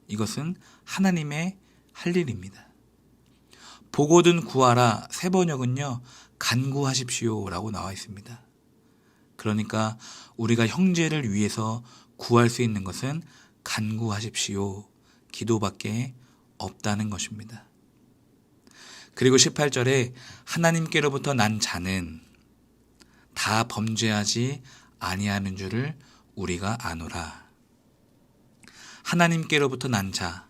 Speaker 1: 이것은 하나님의 할 일입니다. 보거든 구하라. 세 번역은요. 간구하십시오 라고 나와 있습니다. 그러니까 우리가 형제를 위해서 구할 수 있는 것은 간구하십시오. 기도밖에 없다는 것입니다. 그리고 18절에 하나님께로부터 난 자는 다 범죄하지 아니하는 줄을 우리가 아노라. 하나님께로부터 난 자,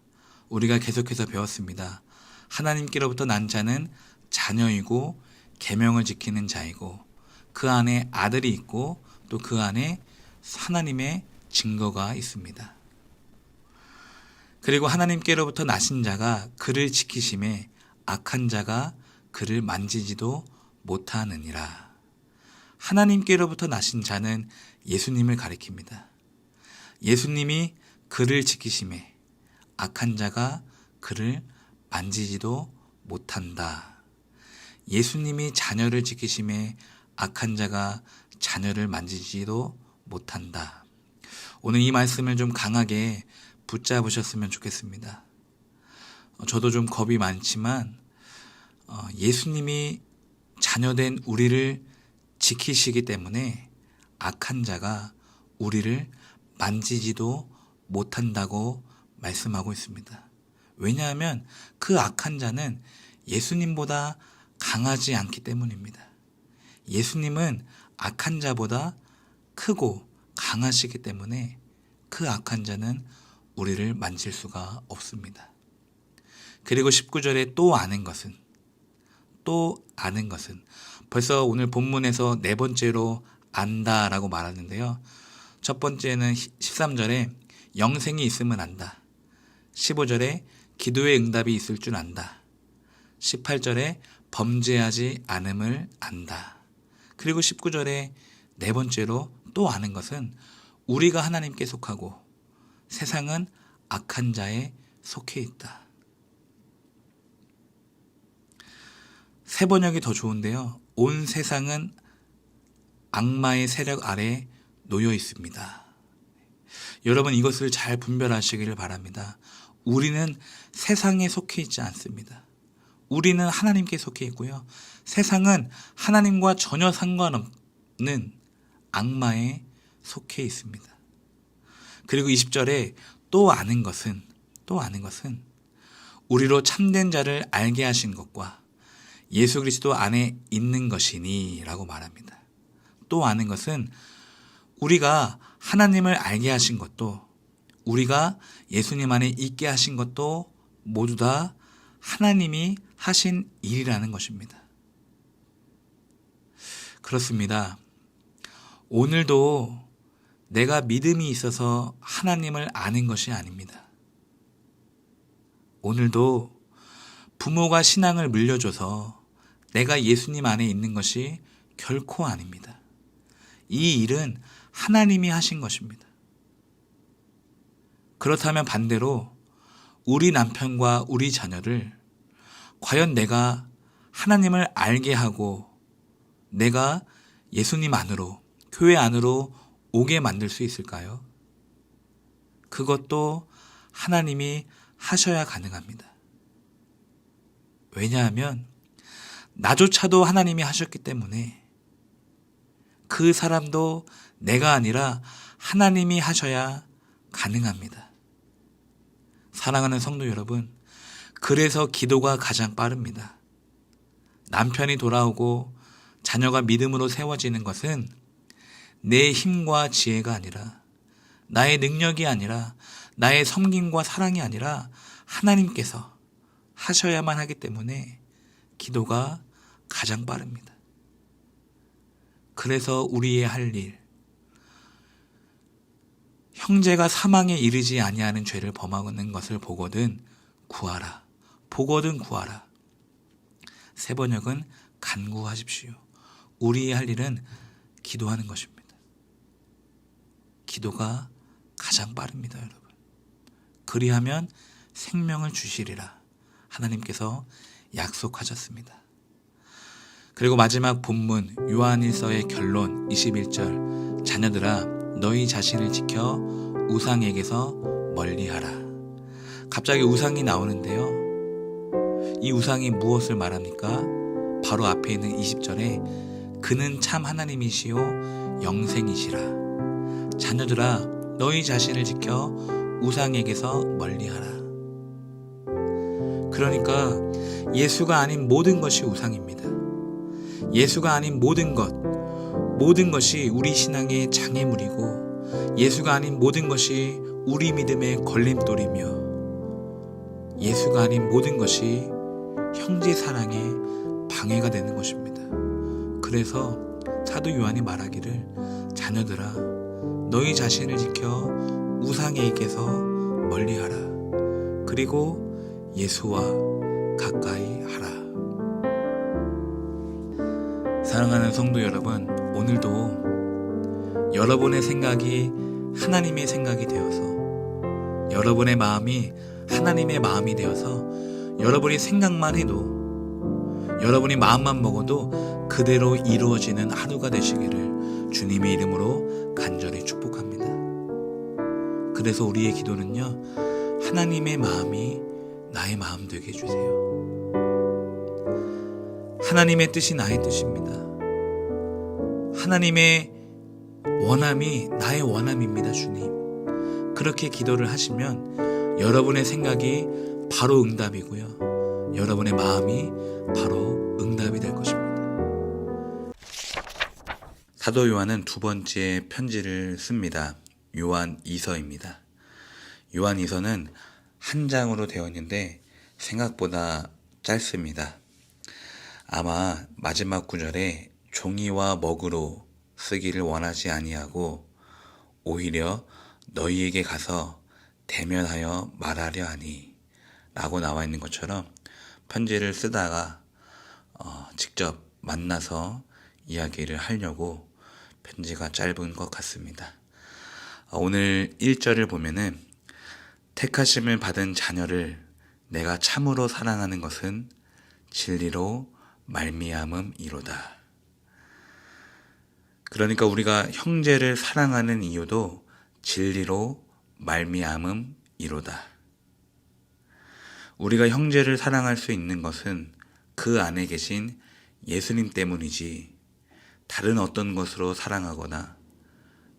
Speaker 1: 우리가 계속해서 배웠습니다. 하나님께로부터 난 자는 자녀이고 계명을 지키는 자이고 그 안에 아들이 있고 또 그 안에 하나님의 증거가 있습니다. 그리고 하나님께로부터 나신 자가 그를 지키심에 악한 자가 그를 만지지도 못하느니라. 하나님께로부터 나신 자는 예수님을 가리킵니다. 예수님이 그를 지키심에 악한 자가 그를 만지지도 못한다. 예수님이 자녀를 지키심에 악한 자가 자녀를 만지지도 못한다. 오늘 이 말씀을 좀 강하게 붙잡으셨으면 좋겠습니다. 저도 좀 겁이 많지만 예수님이 자녀된 우리를 지키시기 때문에 악한 자가 우리를 만지지도 못한다고 말씀하고 있습니다. 왜냐하면 그 악한 자는 예수님보다 강하지 않기 때문입니다. 예수님은 악한 자보다 크고 강하시기 때문에 그 악한 자는 우리를 만질 수가 없습니다. 그리고 19절에 또 아는 것은 벌써 오늘 본문에서 네 번째로 안다라고 말하는데요. 첫 번째는 13절에 영생이 있음은 안다. 15절에 기도의 응답이 있을 줄 안다. 18절에 범죄하지 않음을 안다. 그리고 19절에 네 번째로 또 아는 것은 우리가 하나님께 속하고 세상은 악한 자에 속해 있다. 새 번역이 더 좋은데요. 온 세상은 악마의 세력 아래 놓여 있습니다. 여러분 이것을 잘 분별하시기를 바랍니다. 우리는 세상에 속해 있지 않습니다. 우리는 하나님께 속해 있고요. 세상은 하나님과 전혀 상관없는 악마에 속해 있습니다. 그리고 20절에 또 아는 것은 우리로 참된 자를 알게 하신 것과 예수 그리스도 안에 있는 것이니 라고 말합니다. 또 아는 것은 우리가 하나님을 알게 하신 것도 우리가 예수님 안에 있게 하신 것도 모두 다 하나님이 하신 일이라는 것입니다. 그렇습니다. 오늘도 내가 믿음이 있어서 하나님을 아는 것이 아닙니다. 오늘도 부모가 신앙을 물려줘서 내가 예수님 안에 있는 것이 결코 아닙니다. 이 일은 하나님이 하신 것입니다. 그렇다면 반대로 우리 남편과 우리 자녀를 과연 내가 하나님을 알게 하고 내가 예수님 안으로, 교회 안으로 오게 만들 수 있을까요? 그것도 하나님이 하셔야 가능합니다. 왜냐하면 나조차도 하나님이 하셨기 때문에 그 사람도 내가 아니라 하나님이 하셔야 가능합니다. 사랑하는 성도 여러분, 그래서 기도가 가장 빠릅니다. 남편이 돌아오고 자녀가 믿음으로 세워지는 것은 내 힘과 지혜가 아니라 나의 능력이 아니라 나의 섬김과 사랑이 아니라 하나님께서 하셔야만 하기 때문에 기도가 가장 빠릅니다. 그래서 우리의 할 일, 형제가 사망에 이르지 아니하는 죄를 범하는 것을 보거든 구하라. 새 번역은 간구하십시오. 우리의 할 일은 기도하는 것입니다. 기도가 가장 빠릅니다, 여러분. 그리하면 생명을 주시리라 하나님께서 약속하셨습니다. 그리고 마지막 본문 요한일서의 결론 21절, 자녀들아 너희 자신을 지켜 우상에게서 멀리하라. 갑자기 우상이 나오는데요. 이 우상이 무엇을 말합니까? 바로 앞에 있는 20절에 그는 참 하나님이시요 영생이시라. 자녀들아 너희 자신을 지켜 우상에게서 멀리하라. 그러니까 예수가 아닌 모든 것이 우상입니다. 예수가 아닌 모든 것이 우리 신앙의 장애물이고 예수가 아닌 모든 것이 우리 믿음의 걸림돌이며 예수가 아닌 모든 것이 형제 사랑의 방해가 되는 것입니다. 그래서 사도 요한이 말하기를 자녀들아 너희 자신을 지켜 우상에게서 멀리하라. 그리고 예수와 가까이 하라. 사랑하는 성도 여러분, 오늘도 여러분의 생각이 하나님의 생각이 되어서 여러분의 마음이 하나님의 마음이 되어서 여러분이 생각만 해도 여러분이 마음만 먹어도 그대로 이루어지는 하루가 되시기를 주님의 이름으로 간절히 축복합니다. 그래서 우리의 기도는요, 하나님의 마음이 나의 마음 되게 해주세요. 하나님의 뜻이 나의 뜻입니다. 하나님의 원함이 나의 원함입니다, 주님. 그렇게 기도를 하시면 여러분의 생각이 바로 응답이고요. 여러분의 마음이 바로 응답이 될 것입니다. 사도 요한은 두 번째 편지를 씁니다. 요한 2서입니다. 요한이서는 한 장으로 되어 있는데 생각보다 짧습니다. 아마 마지막 구절에 종이와 먹으로 쓰기를 원하지 아니하고 오히려 너희에게 가서 대면하여 말하려 하니 라고 나와 있는 것처럼 편지를 쓰다가 직접 만나서 이야기를 하려고 편지가 짧은 것 같습니다. 오늘 1절을 보면은 택하심을 받은 자녀를 내가 참으로 사랑하는 것은 진리로 말미암음이로다. 그러니까 우리가 형제를 사랑하는 이유도 진리로 말미암음이로다. 우리가 형제를 사랑할 수 있는 것은 그 안에 계신 예수님 때문이지 다른 어떤 것으로 사랑하거나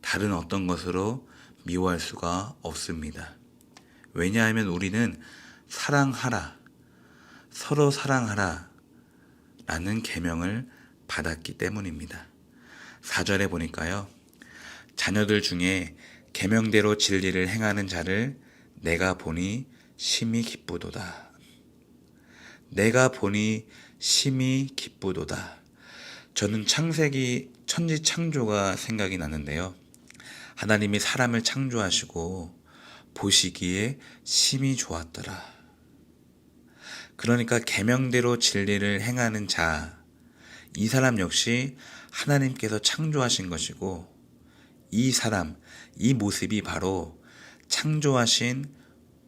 Speaker 1: 다른 어떤 것으로 미워할 수가 없습니다. 왜냐하면 우리는 사랑하라, 서로 사랑하라 라는 계명을 받았기 때문입니다. 4절에 보니까요. 자녀들 중에 계명대로 진리를 행하는 자를 내가 보니 심히 기쁘도다. 내가 보니 심히 기쁘도다. 저는 창세기 천지창조가 생각이 나는데요. 하나님이 사람을 창조하시고 보시기에 심히 좋았더라. 그러니까 계명대로 진리를 행하는 자, 이 사람 역시 하나님께서 창조하신 것이고 이 사람, 이 모습이 바로 창조하신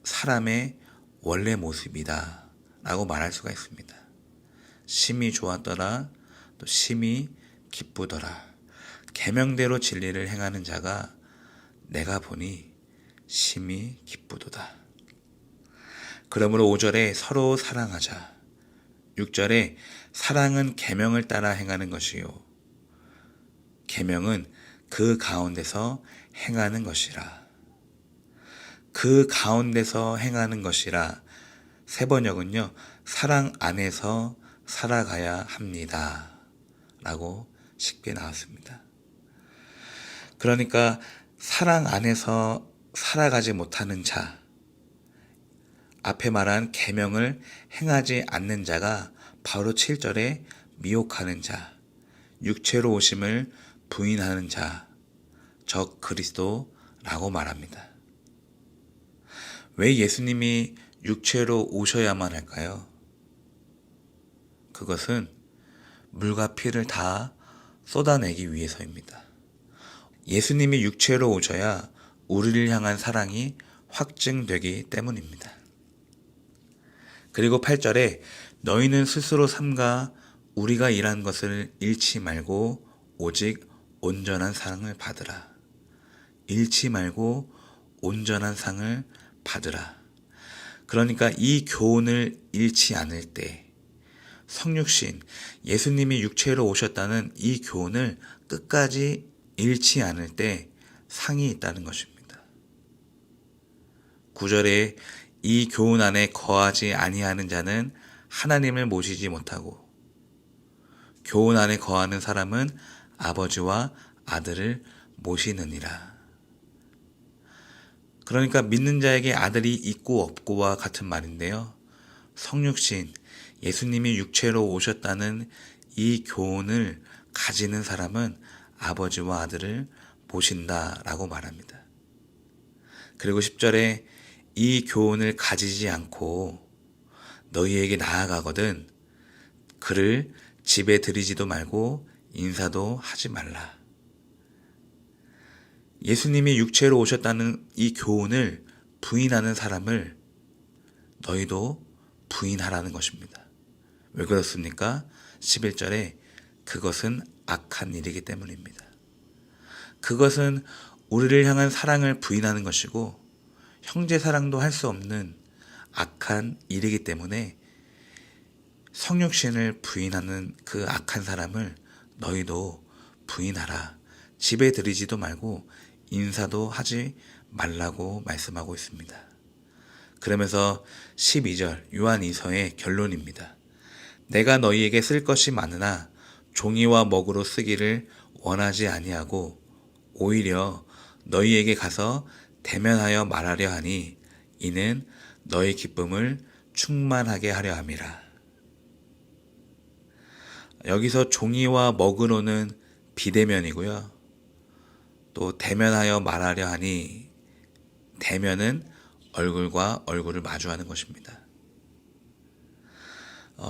Speaker 1: 사람의 원래 모습이다 라고 말할 수가 있습니다. 심히 좋았더라, 또 심히 기쁘더라. 계명대로 진리를 행하는 자가 내가 보니 심히 기쁘도다. 그러므로 5절에 서로 사랑하자. 6절에 사랑은 계명을 따라 행하는 것이요 계명은 그 가운데서 행하는 것이라. 그 가운데서 행하는 것이라. 세 번역은요. 사랑 안에서 살아가야 합니다 라고 쉽게 나왔습니다. 그러니까 사랑 안에서 살아가지 못하는 자, 앞에 말한 계명을 행하지 않는 자가 바로 7절에 미혹하는 자, 육체로 오심을 부인하는 자, 적 그리스도라고 말합니다. 왜 예수님이 육체로 오셔야만 할까요? 그것은 물과 피를 다 쏟아내기 위해서입니다. 예수님이 육체로 오셔야 우리를 향한 사랑이 확증되기 때문입니다. 그리고 8절에 너희는 스스로 삼가 우리가 일한 것을 잃지 말고 오직 온전한 상을 받으라. 잃지 말고 온전한 상을 받으라. 그러니까 이 교훈을 잃지 않을 때 성육신, 예수님이 육체로 오셨다는 이 교훈을 끝까지 잃지 않을 때 상이 있다는 것입니다. 9절에 이 교훈 안에 거하지 아니하는 자는 하나님을 모시지 못하고 교훈 안에 거하는 사람은 아버지와 아들을 모시느니라. 그러니까 믿는 자에게 아들이 있고 없고와 같은 말인데요. 성육신, 예수님이 육체로 오셨다는 이 교훈을 가지는 사람은 아버지와 아들을 모신다라고 말합니다. 그리고 10절에 이 교훈을 가지지 않고 너희에게 나아가거든 그를 집에 들이지도 말고 인사도 하지 말라. 예수님이 육체로 오셨다는 이 교훈을 부인하는 사람을 너희도 부인하라는 것입니다. 왜 그렇습니까? 11절에 그것은 악한 일이기 때문입니다. 그것은 우리를 향한 사랑을 부인하는 것이고 형제 사랑도 할 수 없는 악한 일이기 때문에 성육신을 부인하는 그 악한 사람을 너희도 부인하라. 집에 들이지도 말고 인사도 하지 말라고 말씀하고 있습니다. 그러면서 12절 요한이서의 결론입니다. 내가 너희에게 쓸 것이 많으나 종이와 먹으로 쓰기를 원하지 아니하고 오히려 너희에게 가서 대면하여 말하려 하니 이는 너의 기쁨을 충만하게 하려 함이라. 여기서 종이와 먹으로는 비대면이고요. 또 대면하여 말하려 하니 대면은 얼굴과 얼굴을 마주하는 것입니다.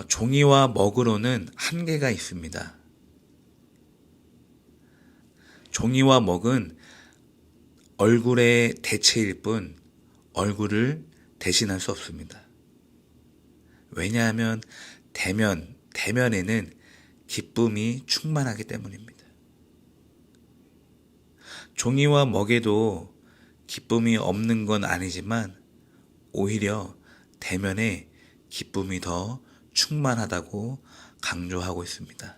Speaker 1: 종이와 먹으로는 한계가 있습니다. 종이와 먹은 얼굴의 대체일 뿐 얼굴을 대신할 수 없습니다. 왜냐하면 대면에는 기쁨이 충만하기 때문입니다. 종이와 먹에도 기쁨이 없는 건 아니지만 오히려 대면에 기쁨이 더 충만하다고 강조하고 있습니다.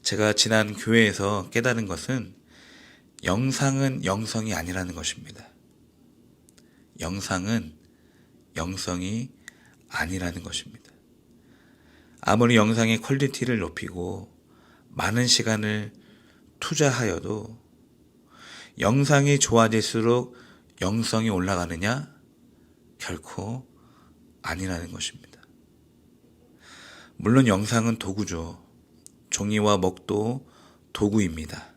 Speaker 1: 제가 지난 교회에서 깨달은 것은 영상은 영성이 아니라는 것입니다. 영상은 영성이 아니라는 것입니다. 아무리 영상의 퀄리티를 높이고 많은 시간을 투자하여도 영상이 좋아질수록 영성이 올라가느냐? 결코 아니라는 것입니다. 물론 영상은 도구죠. 종이와 먹도 도구입니다.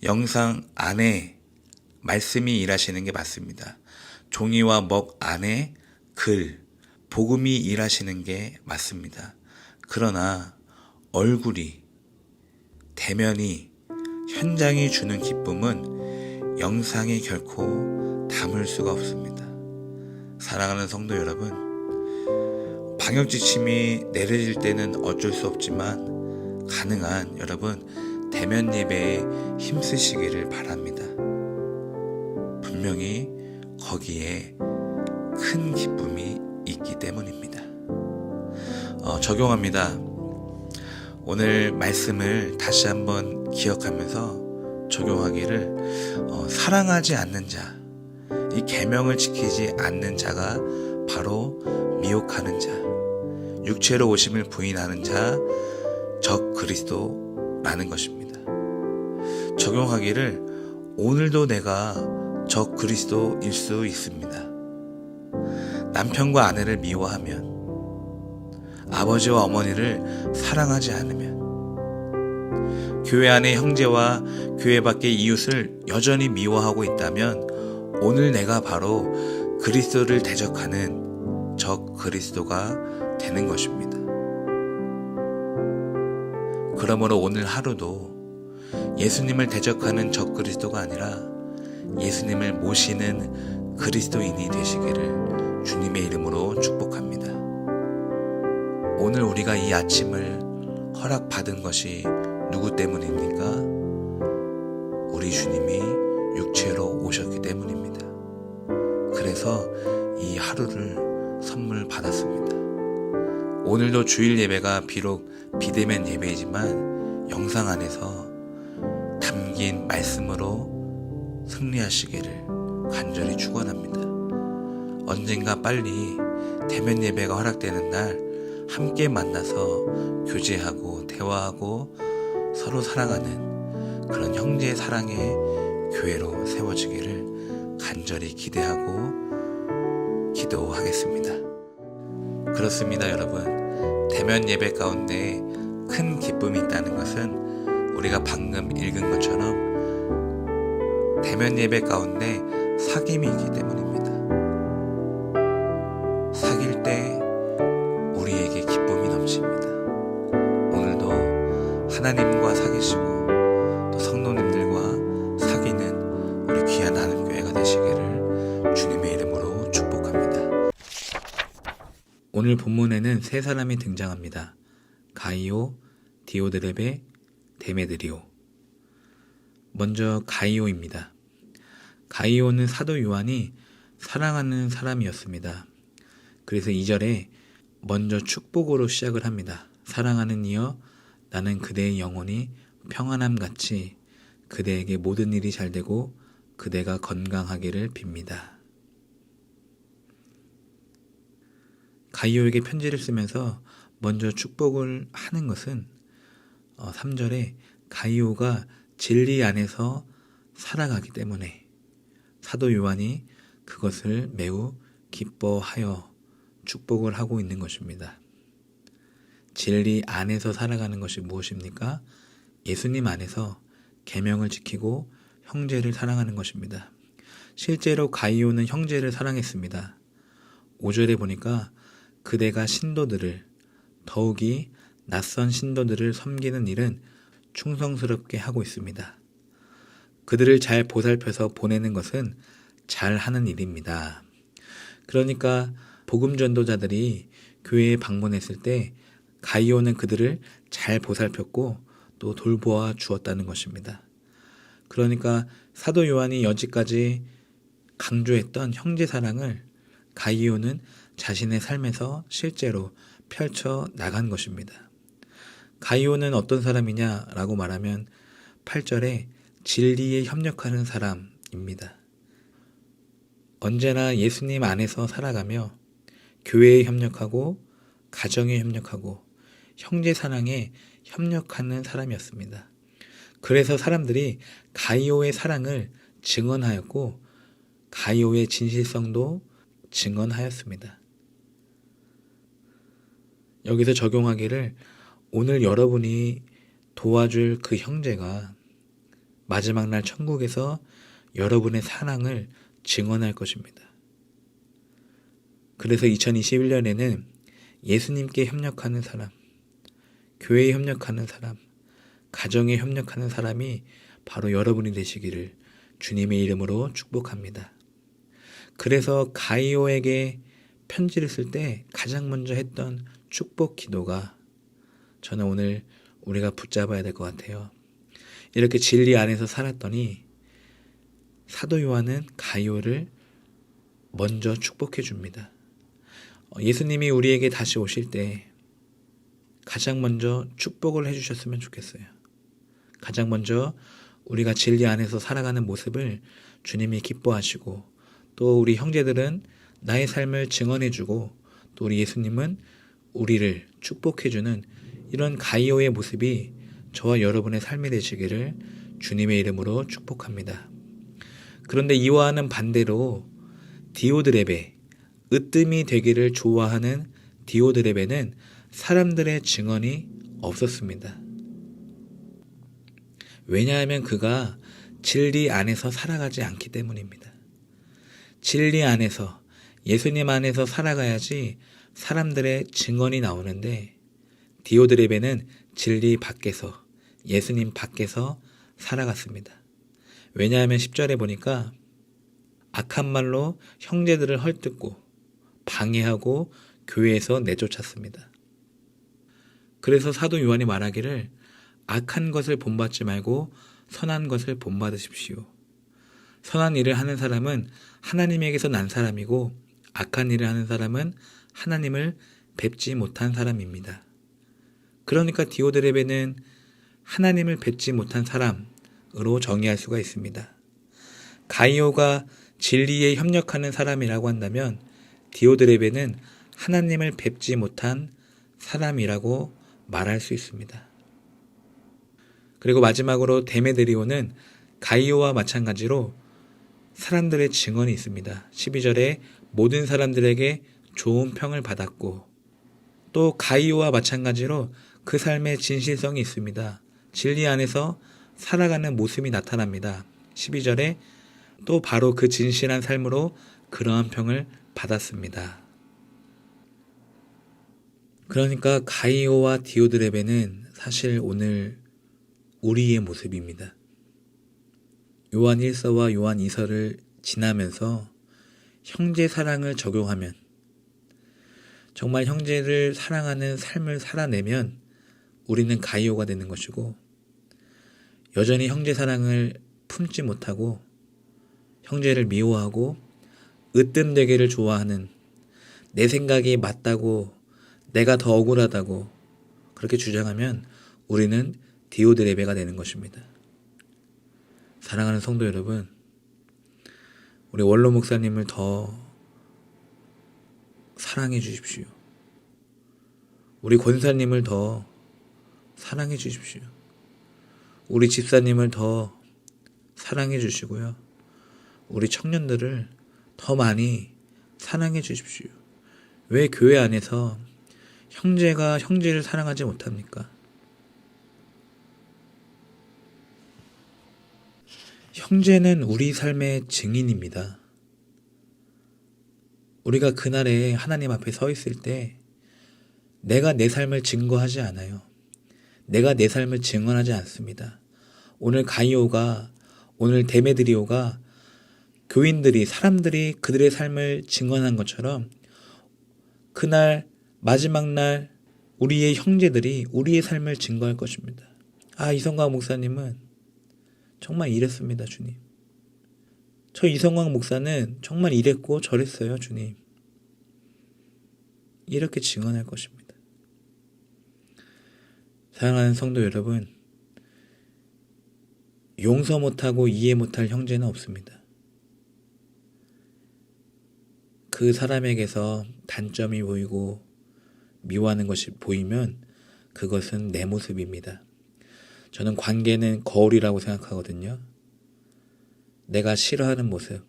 Speaker 1: 영상 안에 말씀이 일하시는 게 맞습니다. 종이와 먹 안에 글, 복음이 일하시는 게 맞습니다. 그러나 얼굴이, 대면이, 현장이 주는 기쁨은 영상이 결코 담을 수가 없습니다. 사랑하는 성도 여러분, 방역지침이 내려질 때는 어쩔 수 없지만 가능한 여러분 대면 예배에 힘쓰시기를 바랍니다. 분명히 거기에 큰 기쁨이 있기 때문입니다. 적용합니다. 오늘 말씀을 다시 한번 기억하면서 적용하기를 사랑하지 않는 자, 이 계명을 지키지 않는 자가 바로 미혹하는 자, 육체로 오심을 부인하는 자, 적 그리스도라는 것입니다. 적용하기를 오늘도 내가 적 그리스도일 수 있습니다. 남편과 아내를 미워하면, 아버지와 어머니를 사랑하지 않으면, 교회 안의 형제와 교회 밖의 이웃을 여전히 미워하고 있다면 오늘 내가 바로 그리스도를 대적하는 적 그리스도가 되는 것입니다. 그러므로 오늘 하루도 예수님을 대적하는 적 그리스도가 아니라 예수님을 모시는 그리스도인이 되시기를 주님의 이름으로 축복합니다. 오늘 우리가 이 아침을 허락받은 것이 누구 때문입니까? 우리 주님이 육체로 오셨기 때문입니다. 그래서 이 하루를 선물 받았습니다. 오늘도 주일 예배가 비록 비대면 예배이지만 영상 안에서 담긴 말씀으로 승리하시기를 간절히 축원합니다. 언젠가 빨리 대면 예배가 허락되는 날 함께 만나서 교제하고 대화하고 서로 사랑하는 그런 형제의 사랑의 교회로 세워지기를 간절히 기대하고 기도하겠습니다. 그렇습니다, 여러분. 대면 예배 가운데 큰 기쁨이 있다는 것은 우리가 방금 읽은 것처럼 대면 예배 가운데 사귐이 있기 때문입니다. 사귈 때 우리에게 기쁨이 넘칩니다. 오늘도 하나님과 사귀시고 또 성도님들과 사귀는 우리 귀한 하나님교회가 되시기를 주님의 이름으로 축복합니다. 오늘 본문에는 세 사람이 등장합니다. 가이오, 디오드레베, 데메드리오. 먼저 가이오입니다. 가이오는 사도 요한이 사랑하는 사람이었습니다. 그래서 2절에 먼저 축복으로 시작을 합니다. 사랑하는 이여, 나는 그대의 영혼이 평안함같이 그대에게 모든 일이 잘되고 그대가 건강하기를 빕니다. 가이오에게 편지를 쓰면서 먼저 축복을 하는 것은 3절에 가이오가 진리 안에서 살아가기 때문에,
Speaker 2: 사도 요한이 그것을 매우 기뻐하여 축복을 하고 있는 것입니다. 진리 안에서 살아가는 것이 무엇입니까? 예수님 안에서 계명을 지키고 형제를 사랑하는 것입니다. 실제로 가이오는 형제를 사랑했습니다. 5절에 보니까 그대가 신도들을, 더욱이 낯선 신도들을 섬기는 일은 충성스럽게 하고 있습니다. 그들을 잘 보살펴서 보내는 것은 잘하는 일입니다. 그러니까 복음 전도자들이 교회에 방문했을 때 가이오는 그들을 잘 보살폈고 또 돌보아 주었다는 것입니다. 그러니까 사도 요한이 여지까지 강조했던 형제 사랑을 가이오는 자신의 삶에서 실제로 펼쳐 나간 것입니다. 가이오는 어떤 사람이냐라고 말하면 8절에 진리에 협력하는 사람입니다. 언제나 예수님 안에서 살아가며 교회에 협력하고 가정에 협력하고 형제 사랑에 협력하는 사람이었습니다. 그래서 사람들이 가이오의 사랑을 증언하였고 가이오의 진실성도 증언하였습니다. 여기서 적용하기를 오늘 여러분이 도와줄 그 형제가 마지막 날 천국에서 여러분의 사랑을 증언할 것입니다. 그래서 2021년에는 예수님께 협력하는 사람, 교회에 협력하는 사람, 가정에 협력하는 사람이 바로 여러분이 되시기를 주님의 이름으로 축복합니다. 그래서 가이오에게 편지를 쓸 때 가장 먼저 했던 축복 기도가 저는 오늘 우리가 붙잡아야 될 것 같아요. 이렇게 진리 안에서 살았더니 사도 요한은 가이오를 먼저 축복해 줍니다. 예수님이 우리에게 다시 오실 때 가장 먼저 축복을 해주셨으면 좋겠어요. 가장 먼저 우리가 진리 안에서 살아가는 모습을 주님이 기뻐하시고 또 우리 형제들은 나의 삶을 증언해주고 또 우리 예수님은 우리를 축복해주는 이런 가이오의 모습이 저와 여러분의 삶이 되시기를 주님의 이름으로 축복합니다. 그런데 이와는 반대로 디오드레베, 으뜸이 되기를 좋아하는 디오드레베는 사람들의 증언이 없었습니다. 왜냐하면 그가 진리 안에서 살아가지 않기 때문입니다. 진리 안에서 예수님 안에서 살아가야지 사람들의 증언이 나오는데 디오드레베는 진리 밖에서 예수님 밖에서 살아갔습니다. 왜냐하면 10절에 보니까 악한 말로 형제들을 헐뜯고 방해하고 교회에서 내쫓았습니다. 그래서 사도 요한이 말하기를 악한 것을 본받지 말고 선한 것을 본받으십시오. 선한 일을 하는 사람은 하나님에게서 난 사람이고 악한 일을 하는 사람은 하나님을 뵙지 못한 사람입니다. 그러니까 디오드레베는 하나님을 뵙지 못한 사람으로 정의할 수가 있습니다. 가이오가 진리에 협력하는 사람이라고 한다면 디오드레베는 하나님을 뵙지 못한 사람이라고 말할 수 있습니다. 그리고 마지막으로 데메드리오는 가이오와 마찬가지로 사람들의 증언이 있습니다. 12절에 모든 사람들에게 좋은 평을 받았고 또 가이오와 마찬가지로 그 삶의 진실성이 있습니다. 진리 안에서 살아가는 모습이 나타납니다. 12절에 또 바로 그 진실한 삶으로 그러한 평을 받았습니다. 그러니까 가이오와 디오드레베는 사실 오늘 우리의 모습입니다. 요한 1서와 요한 2서를 지나면서 형제 사랑을 적용하면 정말 형제를 사랑하는 삶을 살아내면 우리는 가이오가 되는 것이고 여전히 형제 사랑을 품지 못하고 형제를 미워하고 으뜸되기를 좋아하는 내 생각이 맞다고 내가 더 억울하다고 그렇게 주장하면 우리는 디오드레베가 되는 것입니다. 사랑하는 성도 여러분, 우리 원로 목사님을 더 사랑해 주십시오. 우리 권사님을 더 사랑해 주십시오. 우리 집사님을 더 사랑해 주시고요. 우리 청년들을 더 많이 사랑해 주십시오. 왜 교회 안에서 형제가 형제를 사랑하지 못합니까? 형제는 우리 삶의 증인입니다. 우리가 그날에 하나님 앞에 서 있을 때 내가 내 삶을 증거하지 않아요. 내가 내 삶을 증언하지 않습니다. 오늘 가이오가, 오늘 데메드리오가 교인들이, 사람들이 그들의 삶을 증언한 것처럼 그날 마지막 날 우리의 형제들이 우리의 삶을 증거할 것입니다. 이성광 목사님은 정말 이랬습니다, 주님. 저 이성광 목사는 정말 이랬고 저랬어요, 주님. 이렇게 증언할 것입니다. 사랑하는 성도 여러분, 용서 못하고 이해 못할 형제는 없습니다. 그 사람에게서 단점이 보이고 미워하는 것이 보이면 그것은 내 모습입니다. 저는 관계는 거울이라고 생각하거든요. 내가 싫어하는 모습,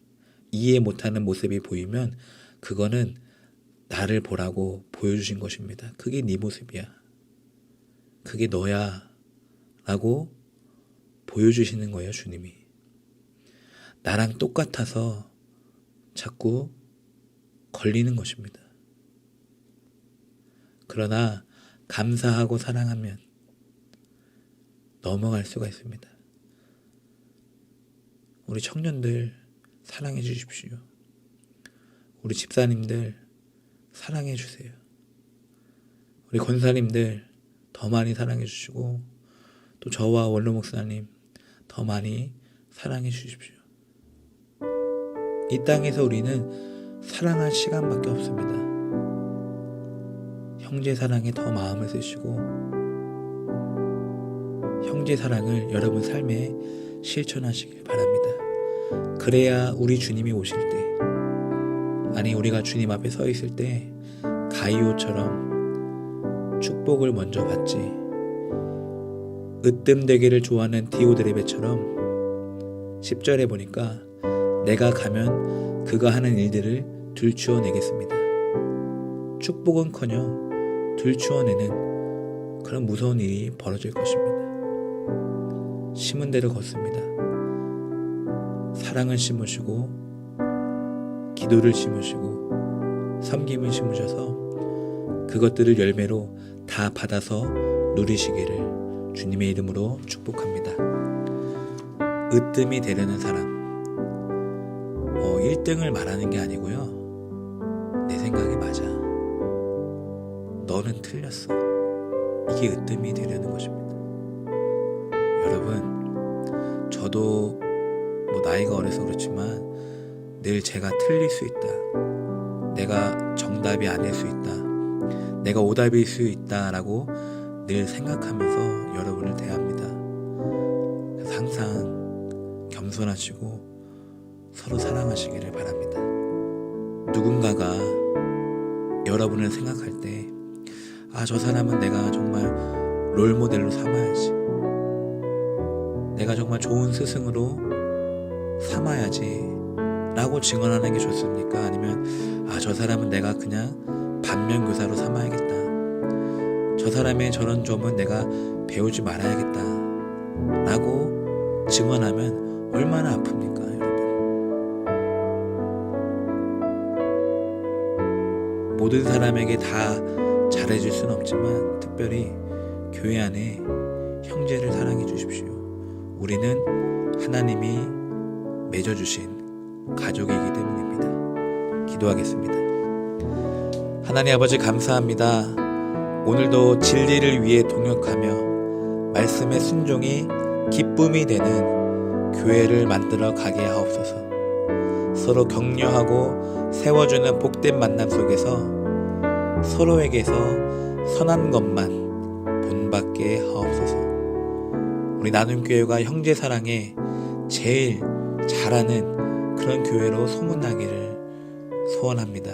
Speaker 2: 이해 못하는 모습이 보이면 그거는 나를 보라고 보여주신 것입니다. 그게 네 모습이야. 그게 너야. 라고 보여주시는 거예요, 주님이. 나랑 똑같아서 자꾸 걸리는 것입니다. 그러나 감사하고 사랑하면 넘어갈 수가 있습니다. 우리 청년들 사랑해 주십시오. 우리 집사님들 사랑해 주세요. 우리 권사님들 더 많이 사랑해 주시고 또 저와 원로 목사님 더 많이 사랑해 주십시오. 이 땅에서 우리는 사랑할 시간밖에 없습니다. 형제 사랑에 더 마음을 쓰시고 형제 사랑을 여러분 삶에 실천하시길 바랍니다. 그래야 우리 주님이 오실 때, 아니 우리가 주님 앞에 서 있을 때 가이오처럼 축복을 먼저 받지, 으뜸되기를 좋아하는 디오드레베처럼 10절에 보니까 내가 가면 그가 하는 일들을 들추어내겠습니다. 축복은커녕 들추어내는 그런 무서운 일이 벌어질 것입니다. 심은 대로 걷습니다. 사랑을 심으시고 기도를 심으시고 섬김을 심으셔서 그것들을 열매로 다 받아서 누리시기를 주님의 이름으로 축복합니다. 으뜸이 되려는 사람, 1등을 말하는 게 아니고요. 내 생각이 맞아. 너는 틀렸어. 이게 으뜸이 되려는 것입니다. 여러분, 저도 나이가 어려서 그렇지만 늘 제가 틀릴 수 있다. 내가 정답이 아닐 수 있다. 내가 오답일 수 있다라고 늘 생각하면서 여러분을 대합니다. 그래서 항상 겸손하시고 서로 사랑하시기를 바랍니다. 누군가가 여러분을 생각할 때 저 사람은 내가 정말 롤모델로 삼아야지, 내가 정말 좋은 스승으로 삼아야지 라고 증언하는 게 좋습니까? 아니면 저 사람은 내가 그냥 반면교사로 삼아야겠다, 저 사람의 저런 점은 내가 배우지 말아야겠다 라고 증언하면 얼마나 아픕니까, 여러분? 모든 사람에게 다 잘해줄 수는 없지만 특별히 교회 안에 형제를 사랑해 주십시오. 우리는 하나님이 맺어주신 가족이기 때문입니다. 기도하겠습니다. 하나님 아버지 감사합니다. 오늘도 진리를 위해 동역하며 말씀의 순종이 기쁨이 되는 교회를 만들어 가게 하옵소서. 서로 격려하고 세워주는 복된 만남 속에서 서로에게서 선한 것만 본받게 하옵소서. 우리 나눔교회가 형제 사랑에 제일 잘하는 그런 교회로 소문나기를 소원합니다.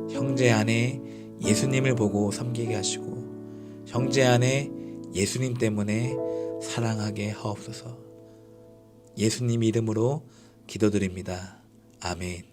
Speaker 2: 형제 안에 예수님을 보고 섬기게 하시고 형제 안에 예수님 때문에 사랑하게 하옵소서. 예수님 이름으로 기도드립니다. 아멘.